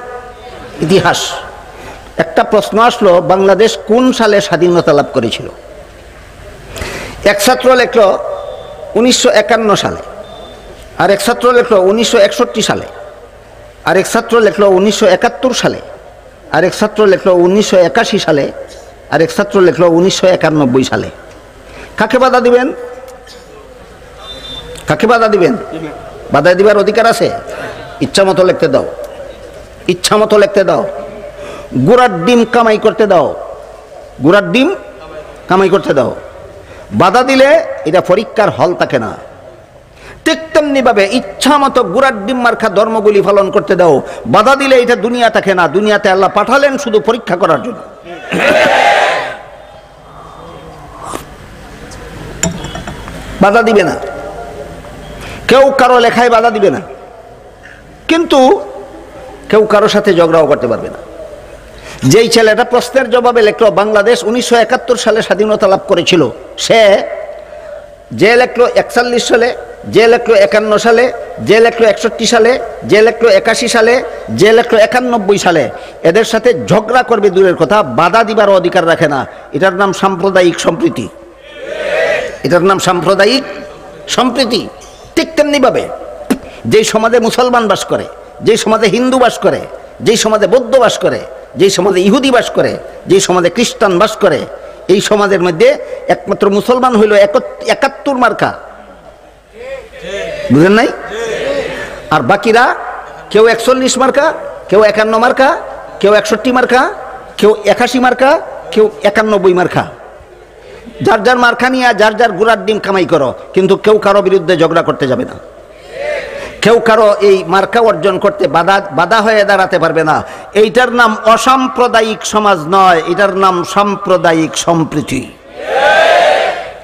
ইতিহাস। একটা প্রশ্ন আসলো, বাংলাদেশ কোন সালে স্বাধীনতা লাভ করেছিল? এক ছাত্র লেখল 1951 সালে, আর এক ছাত্র লেখল 1961 সালে, আরেক ছাত্র লেখল 1971 সালে, আরেক ছাত্র লেখল 1981 সালে, আরেক ছাত্র লেখল 1991 সালে। কাকে বাধা দিবেন? কাকে বাধা দিবেন? বাধা দিবার অধিকার আছে? ইচ্ছা মতো লিখতে দাও, ইচ্ছা মতো লিখতে দাও, গুড়ার ডিম কামাই করতে দাও, গুড়ার ডিম কামাই করতে দাও। বাধা দিলে এটা পরীক্ষার হল থাকে না। ঠিক তেমনি ভাবে ইচ্ছা মতো গুড়ার ডিম মার্কা ধর্মগুলি পালন করতে দাও, বাধা দিলে এটা দুনিয়া থাকে না। দুনিয়াতে আল্লাহ পাঠালেন শুধু পরীক্ষা করার জন্য। বাধা দিবে না, কেউ কারো লেখায় বাধা দিবে না, কিন্তু কেউ কারো সাথে ঝগড়াও করতে পারবে না। যেই ছেলেটা প্রশ্নের জবাবে লেখলো বাংলাদেশ 1971 সালে স্বাধীনতা লাভ করেছিল, সে যে লেখলো 41 সালে, যে লেখলো 51 সালে, যে লেখলো 61 সালে, যে লেখলো 81 সালে, যে লেখলো 91 সালে, এদের সাথে ঝগড়া করবে দূরের কথা, বাধা দিবার অধিকার রাখে না। এটার নাম সাম্প্রদায়িক সম্প্রীতি। এটার নাম সাম্প্রদায়িক সম্প্রীতি। ঠিক তেমনিভাবে যেই সমাজে মুসলমান বাস করে, যেই সমাজে হিন্দু বাস করে, যেই সমাজে বৌদ্ধ বাস করে, যেই সমাজে ইহুদি বাস করে, যেই সমাজে খ্রিস্টান বাস করে, এই সমাজের মধ্যে একমাত্র মুসলমান হইল 71 মার্কা, বুঝেন নাই? আর বাকিরা কেউ 41 মার্কা, কেউ 51 মার্কা, কেউ 61 মার্কা, কেউ 81 মার্কা, কেউ 91 মার্কা। যার যার মার্কা নিয়ে যার যার গুড়ার ডিম কামাই করো, কিন্তু কেউ কারো বিরুদ্ধে ঝগড়া করতে যাবে না, কেউ কারো এই মার্কা অর্জন করতে বাধা হয়ে দাঁড়াতে পারবে না। এইটার নাম অসাম্প্রদায়িক সমাজ নয়, এটার নাম সাম্প্রদায়িক সম্প্রীতি।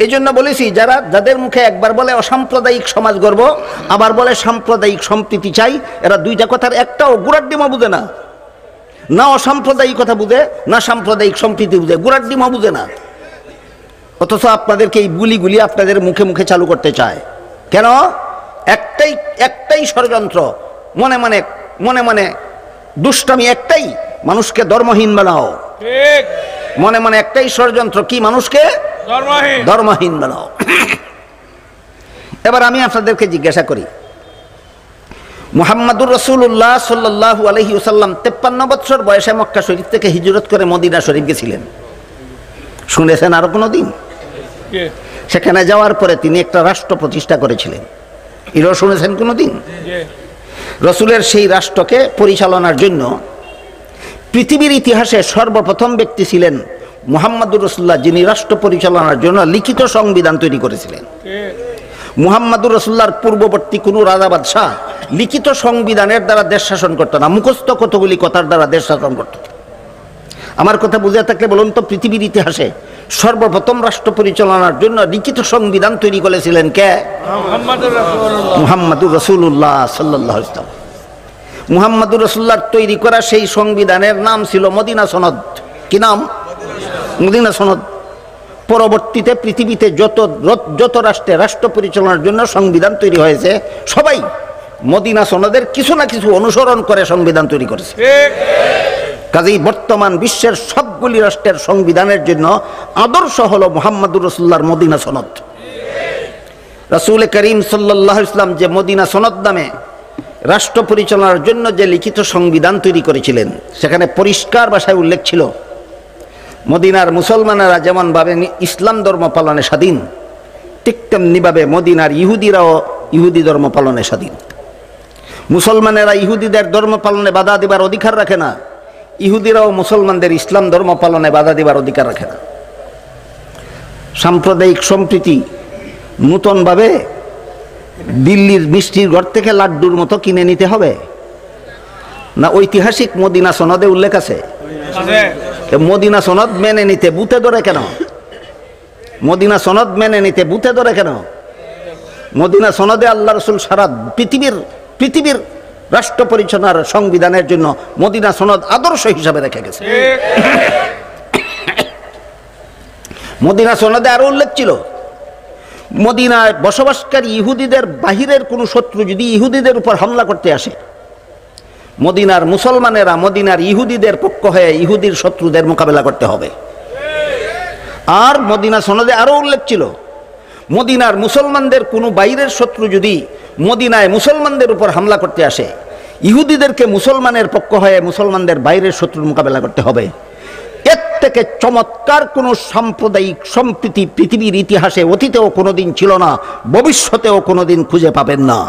এই জন্য বলেছি, যাদের মুখে একবার বলে অসাম্প্রদায়িক সমাজ গড়ব, আবার বলে সাম্প্রদায়িক সম্প্রীতি চাই, এরা দুইটা কথার একটাও গুড়ার ডিমও বুঝে না। না অসাম্প্রদায়িক কথা বুঝে, না সাম্প্রদায়িক সম্প্রীতি বুঝে, গুড়ার ডিমও বুঝে না। অথচ আপনাদেরকে এই গুলিগুলি আপনাদের মুখে মুখে চালু করতে চায় কেন? একটাই ষড়যন্ত্র, মনে মনে দুষ্টামি একটাই, মানুষকে ধর্মহীন বানাও। মনে মনে একটাই ষড়যন্ত্র, কি? মানুষকে ধর্মহীন বানাও। এবার আমি আপনাদেরকে জিজ্ঞাসা করি, মুহাম্মাদুর রাসূলুল্লাহ সাল্লাল্লাহু আলাইহি ওয়াসাল্লাম 53 বছর বয়সে মক্কা শরীফ থেকে হিজরত করে মদিনা শরীফ গেছিলেন, শুনেছেন আরো কোনোদিন? সেখানে যাওয়ার পরে তিনি একটা রাষ্ট্র প্রতিষ্ঠা করেছিলেন, এটাও শুনেছেন কোনোদিন? রসুলের সেই রাষ্ট্রকে পরিচালনার জন্য পৃথিবীর ইতিহাসে সর্বপ্রথম ব্যক্তি ছিলেন মুহাম্মাদুর রাসূলুল্লাহ, যিনি রাষ্ট্র পরিচালনার জন্য লিখিত সংবিধান তৈরি করেছিলেন। মুহাম্মাদুর রাসূলুল্লাহর পূর্ববর্তী কোনো রাজা বাদশাহ লিখিত সংবিধানের দ্বারা দেশ শাসন করত না, মুখস্থ কতগুলি কথার দ্বারা দেশ শাসন করত। আমার কথা বুঝে থাকলে বলুন তো, পৃথিবীর ইতিহাসে সর্বপ্রথম রাষ্ট্র পরিচালনার জন্য লিখিত সংবিধান তৈরি করেছিলেন কে? মুহাম্মাদুর রাসূলুল্লাহ সাল্লাল্লাহু আলাইহি ওয়াসাল্লাম। মুহাম্মাদুর রাসূলুল্লাহর তৈরি করা সেই সংবিধানের নাম ছিল মদিনা সনদ। কি নাম? মদিনা সনদ। পরবর্তীতে পৃথিবীতে যত রাষ্ট্রে রাষ্ট্র পরিচালনার জন্য সংবিধান তৈরি হয়েছে, সবাই মদিনা সনদের কিছু না কিছু অনুসরণ করে সংবিধান তৈরি করেছে। কাজেই বর্তমান বিশ্বের সবগুলি রাষ্ট্রের সংবিধানের জন্য আদর্শ হলো মুহাম্মাদুর রাসূলুল্লাহর মদিনা সনদ। রাসূল করিম সাল্লাল্লাহু আলাইহি ওয়াসাল্লাম যে মদিনা সনদ নামে রাষ্ট্র পরিচালনার জন্য যে লিখিত সংবিধান তৈরি করেছিলেন, সেখানে পরিষ্কার ভাষায় উল্লেখ ছিল, মদিনার মুসলমানেরা যেমনভাবে ইসলাম ধর্ম পালনে স্বাধীন, ঠিক তেমনিভাবে মদিনার ইহুদিরাও ইহুদি ধর্ম পালনে স্বাধীন। মুসলমানেরা ইহুদিদের ধর্ম পালনে বাধা দেবার অধিকার রাখে না, ইহুদিরাও মুসলমানদের ইসলাম ধর্ম পালনে বাধা দেবার অধিকার রাখে না। সাম্প্রদায়িক সম্প্রীতি নূতনভাবে দিল্লির মিষ্টির ঘর থেকে লাড্ডুর মতো কিনে নিতে হবে না? ঐতিহাসিক মদিনা সনদে উল্লেখ আছে। মদিনা সনদ মেনে নিতে বুথে ধরে কেন? মদিনা সনদ মেনে নিতে বুথে ধরে কেন? মদিনা সনদে আল্লাহ রাসূল সারা পৃথিবীর রাষ্ট্র পরিচালনার সংবিধানের জন্য মদিনা সনদ আদর্শ হিসাবে রেখে গেছে। মদিনা সনদে আরো উল্লেখ ছিল, মদিনায় বসবাসকারী ইহুদিদের বাহিরের কোন শত্রু যদি ইহুদিদের উপর হামলা করতে আসে, মদিনার মুসলমানেরা মদিনার ইহুদিদের পক্ষ হয়ে ইহুদির শত্রুদের মোকাবেলা করতে হবে। আর মদিনা সনদে আরো উল্লেখ ছিল, মদিনার মুসলমানদের কোনো বাইরের শত্রু যদি মদিনায় মুসলমানদের উপর হামলা করতে আসে, ইহুদিদেরকে মুসলমানের পক্ষ হয়ে মুসলমানদের বাইরের শত্রুর মোকাবেলা করতে হবে। এর থেকে চমৎকার কোনো সাম্প্রদায়িক সম্প্রীতি পৃথিবীর ইতিহাসে অতীতেও কোনোদিন ছিল না, ভবিষ্যতেও কোনোদিন খুঁজে পাবেন না।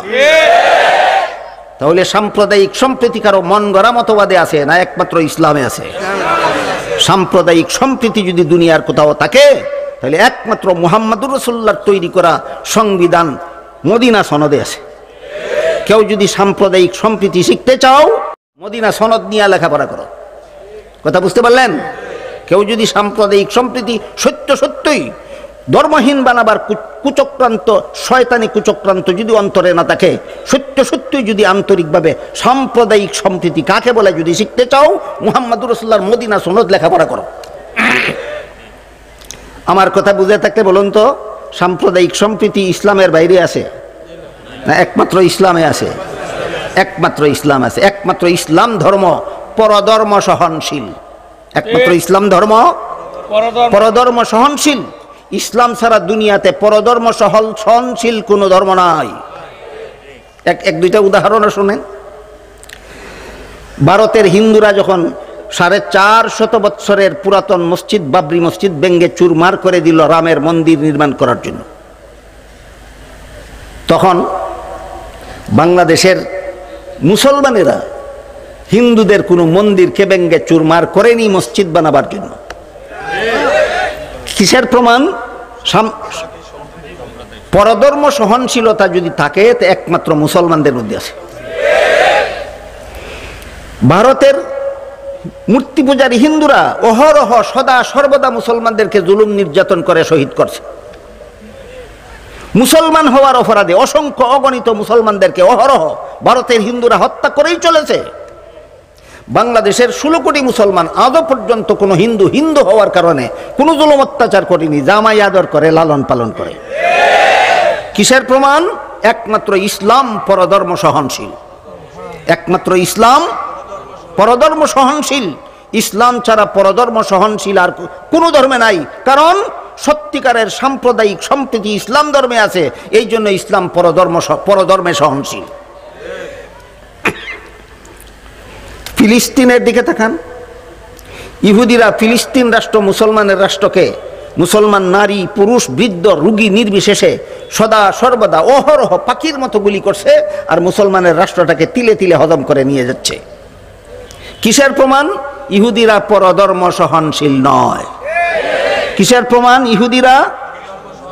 তাহলে সাম্প্রদায়িক সম্প্রীতি কারো মন গড়া মতবাদে আছে না একমাত্র ইসলামে আছে? সাম্প্রদায়িক সম্প্রীতি যদি দুনিয়ার কোথাও থাকে, তাহলে একমাত্র মুহাম্মাদুর রাসূলুল্লাহর তৈরি করা সংবিধান মদিনা সনদে আছে। কেউ যদি সাম্প্রদায়িক সম্প্রীতি শিখতে চাও, মদিনা সনদ নিয়ে লেখাপড়া করো। কথা বুঝতে পারলেন? কেউ যদি সাম্প্রদায়িক সম্প্রীতি সত্যই ধর্মহীন বানাবার কুচক্রান্ত, শয়তানি কুচক্রান্ত যদি অন্তরে না থাকে, সত্য সত্যই যদি আন্তরিকভাবে সাম্প্রদায়িক সম্প্রীতি কাকে বলে যদি শিখতে চাও, মুহাম্মদুর রাসূলুল্লাহর মদিনা সনদ লেখাপড়া করো। আমার কথা বুঝে থাকলে বলুন তো, সাম্প্রদায়িক সম্প্রীতি ইসলামের বাইরে আছে না একমাত্র ইসলামে আছে? একমাত্র ইসলাম আছে। একমাত্র ইসলাম ধর্ম পরধর্ম সহনশীল। একমাত্র ইসলাম ধর্ম পরধর্ম সহনশীল। ইসলাম ছাড়া দুনিয়াতে পরধর্ম সহনশীল কোনো ধর্ম নাই। এক দুইটা উদাহরণ শুনেন। ভারতের হিন্দুরা যখন 450 বৎসরের পুরাতন মসজিদ বাবরি মসজিদ ভেঙ্গে চুরমার করে দিল রামের মন্দির নির্মাণ করার জন্য, তখন বাংলাদেশের মুসলমানেরা হিন্দুদের কোনো মন্দিরকে ভেঙ্গে চুরমার করেনি মসজিদ বানাবার জন্য। কিসের প্রমাণ? পরধর্ম সহনশীলতা যদি থাকে তো একমাত্র মুসলমানদের মধ্যে আছে। ভারতের মূর্তি পূজারী হিন্দুরা অহরহ সদা সর্বদা মুসলমানদেরকে জুলুম নির্যাতন করে শহীদ করছে। মুসলমান হওয়ার অপরাধে অসংখ্য অগণিত মুসলমানদেরকে অহরহ ভারতের হিন্দুরা হত্যা করেই চলেছে। বাংলাদেশের 16 কোটি মুসলমান আজও পর্যন্ত কোনো হিন্দু হওয়ার কারণে কোনো জুলুম অত্যাচার করেনি, জামাই আদর করে, লালন পালন করে। কিসের প্রমাণ? একমাত্র ইসলাম পরধর্ম সহনশীল। একমাত্র ইসলাম পরধর্ম সহনশীল। ইসলাম ছাড়া পরধর্ম সহনশীল আর কোনো ধর্মে নাই। কারণ সত্যিকারের সাম্প্রদায়িক সম্প্রীতি ইসলাম ধর্মে আছে, এই জন্য ইসলাম পরধর্মে সহনশীল। ফিলিস্তিনের দিকে তাকান। ইহুদিরা ফিলিস্তিন রাষ্ট্র মুসলমানের রাষ্ট্রকে মুসলমান নারী পুরুষ বৃদ্ধ রোগী নির্বিশেষে সদা সর্বদা অহরহ পাখির মতো গুলি করছে, আর মুসলমানের রাষ্ট্রটাকে তিলে তিলে হজম করে নিয়ে যাচ্ছে। কিসের প্রমাণ? ইহুদিরা পরধর্ম সহনশীল নয়। কিসের প্রমাণ? ইহুদিরা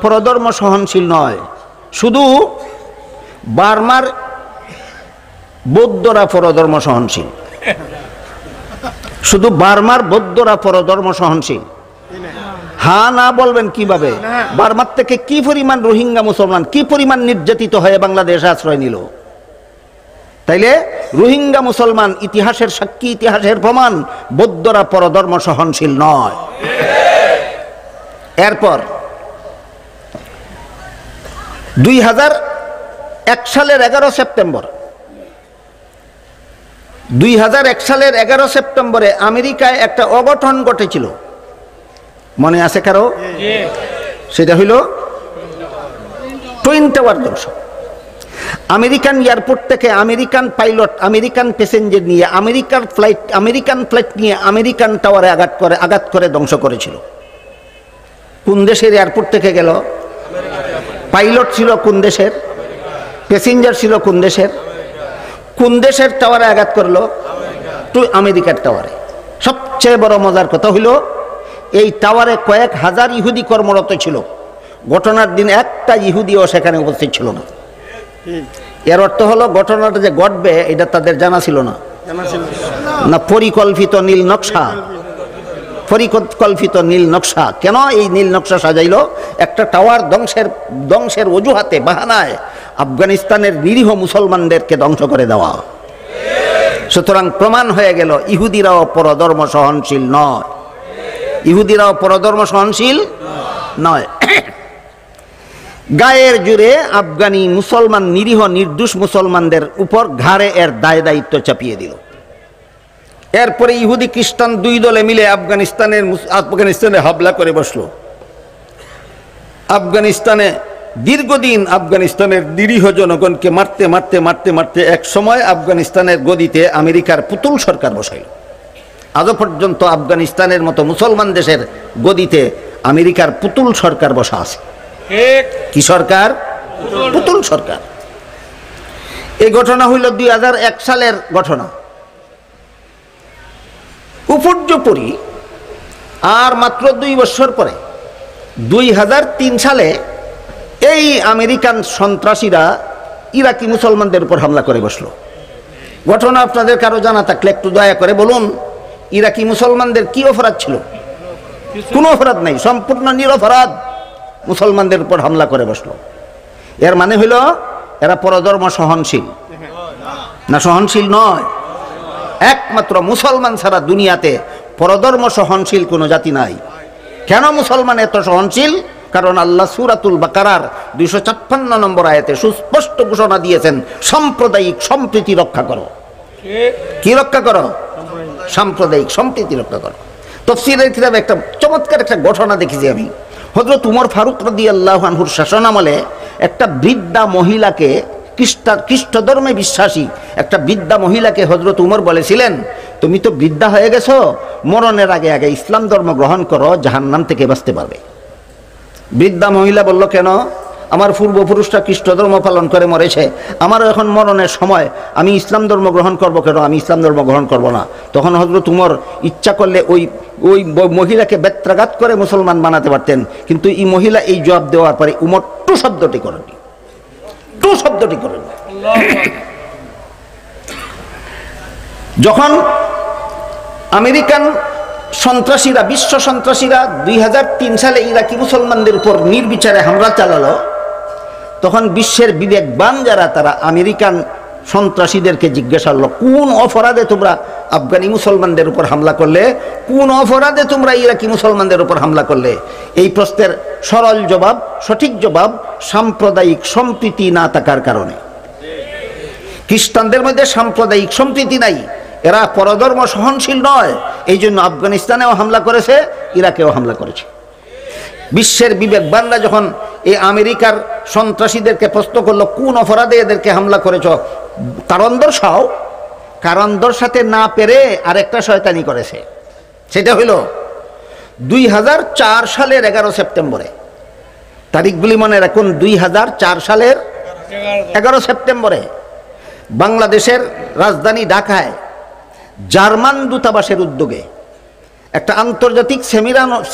পরধর্ম সহনশীল নয়। শুধু বার্মার বৌদ্ধরা পরধর্ম সহনশীল। শুধু বার্মার বৌদ্ধরা পরধর্ম সহনশীল। হ্যাঁ না বলবেন কিভাবে? বার্মার থেকে কি পরিমাণ রোহিঙ্গা মুসলমান কি পরিমাণ নির্যাতিত হয়ে বাংলাদেশে আশ্রয় নিল। তাইলে রোহিঙ্গা মুসলমান ইতিহাসের সাক্ষী, ইতিহাসের প্রমাণ, বৌদ্ধরা পরধর্ম সহনশীল নয়। এরপর 2001 সালের 11 সেপ্টেম্বর 2001 সালের 11 সেপ্টেম্বরে আমেরিকায় একটা অঘটন ঘটেছিল, মনে আছে কারো? সেটা হইল টুইন টাওয়ার ধ্বংস। আমেরিকান এয়ারপোর্ট থেকে আমেরিকান পাইলট আমেরিকান প্যাসেঞ্জার নিয়ে আমেরিকান ফ্লাইট নিয়ে আমেরিকান টাওয়ারে আঘাত করে ধ্বংস করেছিল। কোন দেশের এয়ারপোর্ট থেকে গেল? পাইলট ছিল কোন দেশের? প্যাসেঞ্জার ছিল কোন দেশের? কোন দেশের টাওয়ারে আঘাত করলো? আমেরিকার টাওয়ারে। সবচেয়ে বড় মজার কথা হইল এই টাওয়ারে কয়েক হাজার ইহুদি কর্মরত ছিল। ঘটনার দিন একটা ইহুদিও সেখানে উপস্থিত ছিল না। এর অর্থ হলো ঘটনাটা যে ঘটবে এটা তাদের জানা ছিল না, না পরিকল্পিত নীল নকশা। পরিকল্পিত নীল নকশা। কেন এই নীল নকশা সাজাইল? একটা টাওয়ার ধ্বংসের অজুহাতে, বাহানায় আফগানিস্তানের নিরীহ মুসলমানদেরকে ধ্বংস করে দেওয়া। সুতরাং প্রমাণ হয়ে গেল ইহুদিরাও পরধর্ম সহনশীল নয়। ইহুদিরাও পরধর্ম সহনশীল নয়। গায়ের জোরে আফগানি মুসলমান নিরীহ নির্দোষ মুসলমানদের উপর ঘাড়ে এর দায়িত্ব চাপিয়ে দিল। এরপরে ইহুদি খ্রিস্টান দুই দলে মিলে আফগানিস্তানে হামলা করে বসলো। আফগানিস্তানে দীর্ঘদিন আফগানিস্তানের নিরীহ জনগণকে মারতে মারতে মারতে মারতে এক সময় আফগানিস্তানের গদিতে আমেরিকার পুতুল সরকার বসাইল। আজও পর্যন্ত আফগানিস্তানের মতো মুসলমান দেশের গদিতে আমেরিকার পুতুল সরকার বসা আছে। কি সরকার? পুতুল সরকার। এই ঘটনা হইল 2001 সালের ঘটনা। উপর্যুপরি আর মাত্র 2 বছর পরে 2003 সালে এই আমেরিকান সন্ত্রাসীরা ইরাকি মুসলমানদের উপর হামলা করে বসলো। ঘটনা আপনাদের কারো জানা থাকলে একটু দয়া করে বলুন, ইরাকি মুসলমানদের কি অপরাধ ছিল? কোনো অপরাধ নাই, সম্পূর্ণ নিরপরাধ। মুসলমানদের উপর হামলা করে বসলো। এর মানে হইল এরা পরধর্ম সহনশীল না? সহনশীল নয়। একমাত্র মুসলমান ছাড়া দুনিয়াতে পরধর্ম সহনশীল কোনো জাতি নাই। কেন মুসলমান এত সহনশীল? কারণ আল্লাহ সূরাতুল বাকারার 256 নম্বর আয়াতে সুস্পষ্ট ঘোষণা দিয়েছেন, সাম্প্রদায়িক সম্প্রীতি রক্ষা করো। কি রক্ষা করো? সাম্প্রদায়িক সম্প্রীতি রক্ষা করো। তাফসীরের কিতাবে একটা চমৎকার একটা ঘটনা দেখেছি আমি। হযরত উমর ফারুক রাদিয়াল্লাহু আনহুর শাসনামলে একটা বৃদ্ধা মহিলাকে, খ্রিস্ট ধর্মে বিশ্বাসী একটা বৃদ্ধা মহিলাকে হযরত উমর বলেছিলেন, তুমি তো বৃদ্ধা হয়ে গেছো, মরণের আগে আগে ইসলাম ধর্ম গ্রহণ করো, জাহান্নাম থেকে বাঁচতে পারবে। বৃদ্ধা মহিলা বলল, কেন? আমার পূর্বপুরুষরা খ্রিস্ট ধর্ম পালন করে মরেছে, আমারও এখন মরণের সময়, আমি ইসলাম ধর্ম গ্রহণ করবো কেন? আমি ইসলাম ধর্ম গ্রহণ করব না। তখন হযরত উমর ইচ্ছা করলে ওই মহিলাকে বেত্রাঘাত করে মুসলমান বানাতে পারতেন, কিন্তু এই মহিলা এই জবাব দেওয়ার পরে উমর টু শব্দটি করেননি। টু শব্দটি করেননি। যখন আমেরিকান সন্ত্রাসীরা, বিশ্ব সন্ত্রাসীরা 2003 সালে ইরাকি মুসলমানদের উপর নির্বিচারে হামলা চালালো, তখন বিশ্বের বিবেকবান যারা তারা আমেরিকান সন্ত্রাসীদেরকে জিজ্ঞাসা করলো, কোন অপরাধে তোমরা আফগানি মুসলমানদের উপর হামলা করলে? কোন অপরাধে তোমরা ইরাকি মুসলমানদের উপর হামলা করলে? এই প্রশ্নের সরল জবাব, সঠিক জবাব, সাম্প্রদায়িক সম্প্রীতি না থাকার কারণে। খ্রিস্টানদের মধ্যে সাম্প্রদায়িক সম্প্রীতি নাই, এরা পরধর্ম সহনশীল নয়, এই জন্য আফগানিস্তানেও হামলা করেছে, ইরাকেও হামলা করেছে। বিশ্বের বিবেকবানরা যখন এই আমেরিকার সন্ত্রাসীদেরকে প্রশ্ন করলো, কোন অপরাধে এদেরকে হামলা করেছ, কারণ দর্শাও, কারণ দর্শাতে না পেরে আরেকটা শয়তানি করেছে। সেটা হইল 2004 সালের 11 সেপ্টেম্বরে, তারিখগুলি মনে রাখুন, 2004 সালের 11 সেপ্টেম্বরে বাংলাদেশের রাজধানী ঢাকায় জার্মান দূতাবাসের উদ্যোগে একটা আন্তর্জাতিক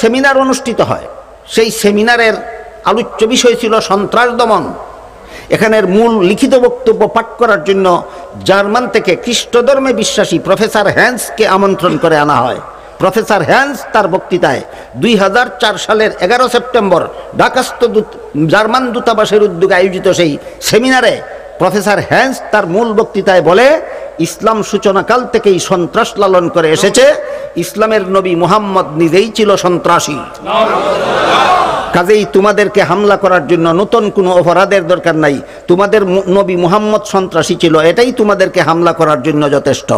সেমিনার অনুষ্ঠিত হয়। সেই সেমিনারের আলোচ্য বিষয় ছিল সন্ত্রাস দমন। এখানের মূল লিখিত বক্তব্য পাঠ করার জন্য জার্মান থেকে খ্রিস্ট ধর্মে বিশ্বাসী প্রফেসর হ্যান্সকে আমন্ত্রণ করে আনা হয়। প্রফেসর হ্যান্স তার বক্তৃতায় 2004 সালের 11 সেপ্টেম্বর ঢাকাস্থ জার্মান দূতাবাসের উদ্যোগে আয়োজিত সেই সেমিনারে প্রফেসর হ্যান্স তার মূল বক্তৃতায় বলে, ইসলাম সূচনাকাল থেকেই সন্ত্রাস লালন করে এসেছে, ইসলামের নবী মুহাম্মদ নিজেই ছিল সন্ত্রাসী। কাজেই তোমাদেরকে হামলা করার জন্য নতুন কোনো অপরাধের দরকার নাই, তোমাদের নবী মুহাম্মদ সন্ত্রাসী ছিল, এটাই তোমাদেরকে হামলা করার জন্য যথেষ্ট।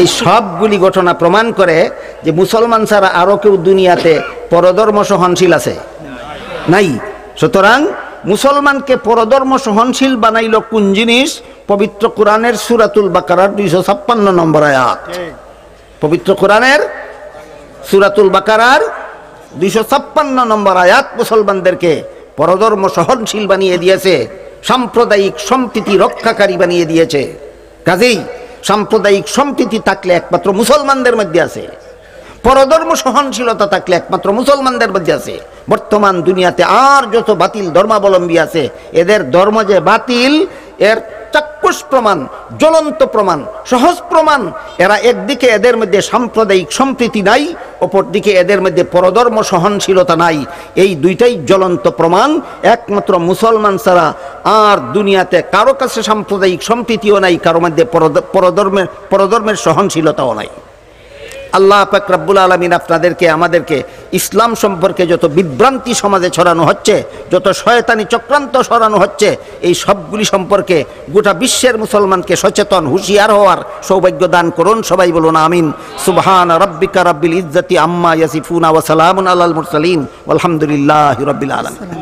এই সবগুলি ঘটনা প্রমাণ করে যে মুসলমান ছাড়া আরও কেউ দুনিয়াতে পরধর্ম সহনশীল আছে? নাই। সুতরাং মুসলমানকে পরধর্ম সহনশীল বানাইল কোন জিনিস? পবিত্র কোরআনের সূরাতুল বাকারার 256 নম্বর আয়াত। পবিত্র কোরআনের সূরাতুল বাকারার 256 নম্বর আয়াত মুসলমানদেরকে পরধর্ম সহনশীল বানিয়ে দিয়েছে, সাম্প্রদায়িক সম্প্রীতি রক্ষাকারী বানিয়ে দিয়েছে। কাজেই সাম্প্রদায়িক সম্প্রীতি থাকলে একমাত্র মুসলমানদের মধ্যে আছে, পরধর্ম সহনশীলতা থাকলে একমাত্র মুসলমানদের মধ্যে আছে। বর্তমান দুনিয়াতে আর যত বাতিল ধর্মাবলম্বী আছে, এদের ধর্ম যে বাতিল এর চাক্ষুষ প্রমাণ, জ্বলন্ত প্রমাণ, সহজ প্রমাণ। এরা একদিকে এদের মধ্যে সাম্প্রদায়িক সম্প্রীতি নাই, অপরদিকে এদের মধ্যে পরধর্ম সহনশীলতা নাই। এই দুইটাই জ্বলন্ত প্রমাণ। একমাত্র মুসলমান ছাড়া আর দুনিয়াতে কারো কাছে সাম্প্রদায়িক সম্প্রীতিও নাই, কারো মধ্যে পরধর্মের সহনশীলতাও নাই। আল্লাহ পাক রব্বুল আলামিন আপনাদেরকে, আমাদেরকে ইসলাম সম্পর্কে যত বিভ্রান্তি সমাজে ছড়ানো হচ্ছে, যত শয়তানি চক্রান্ত ছড়ানো হচ্ছে, এই সবগুলি সম্পর্কে গোটা বিশ্বের মুসলমানকে সচেতন, হুঁশিয়ার হওয়ার সৌভাগ্য দান করুন। সবাই বলুন আমিন। সুবহান রাব্বিকা রাব্বিল ইজ্জাতি আম্মা ইয়াসিফুনা ওয়া সালামুন আলাল মুরসালিন ওয়ালহামদুলিল্লাহি রাব্বিল আলামিন।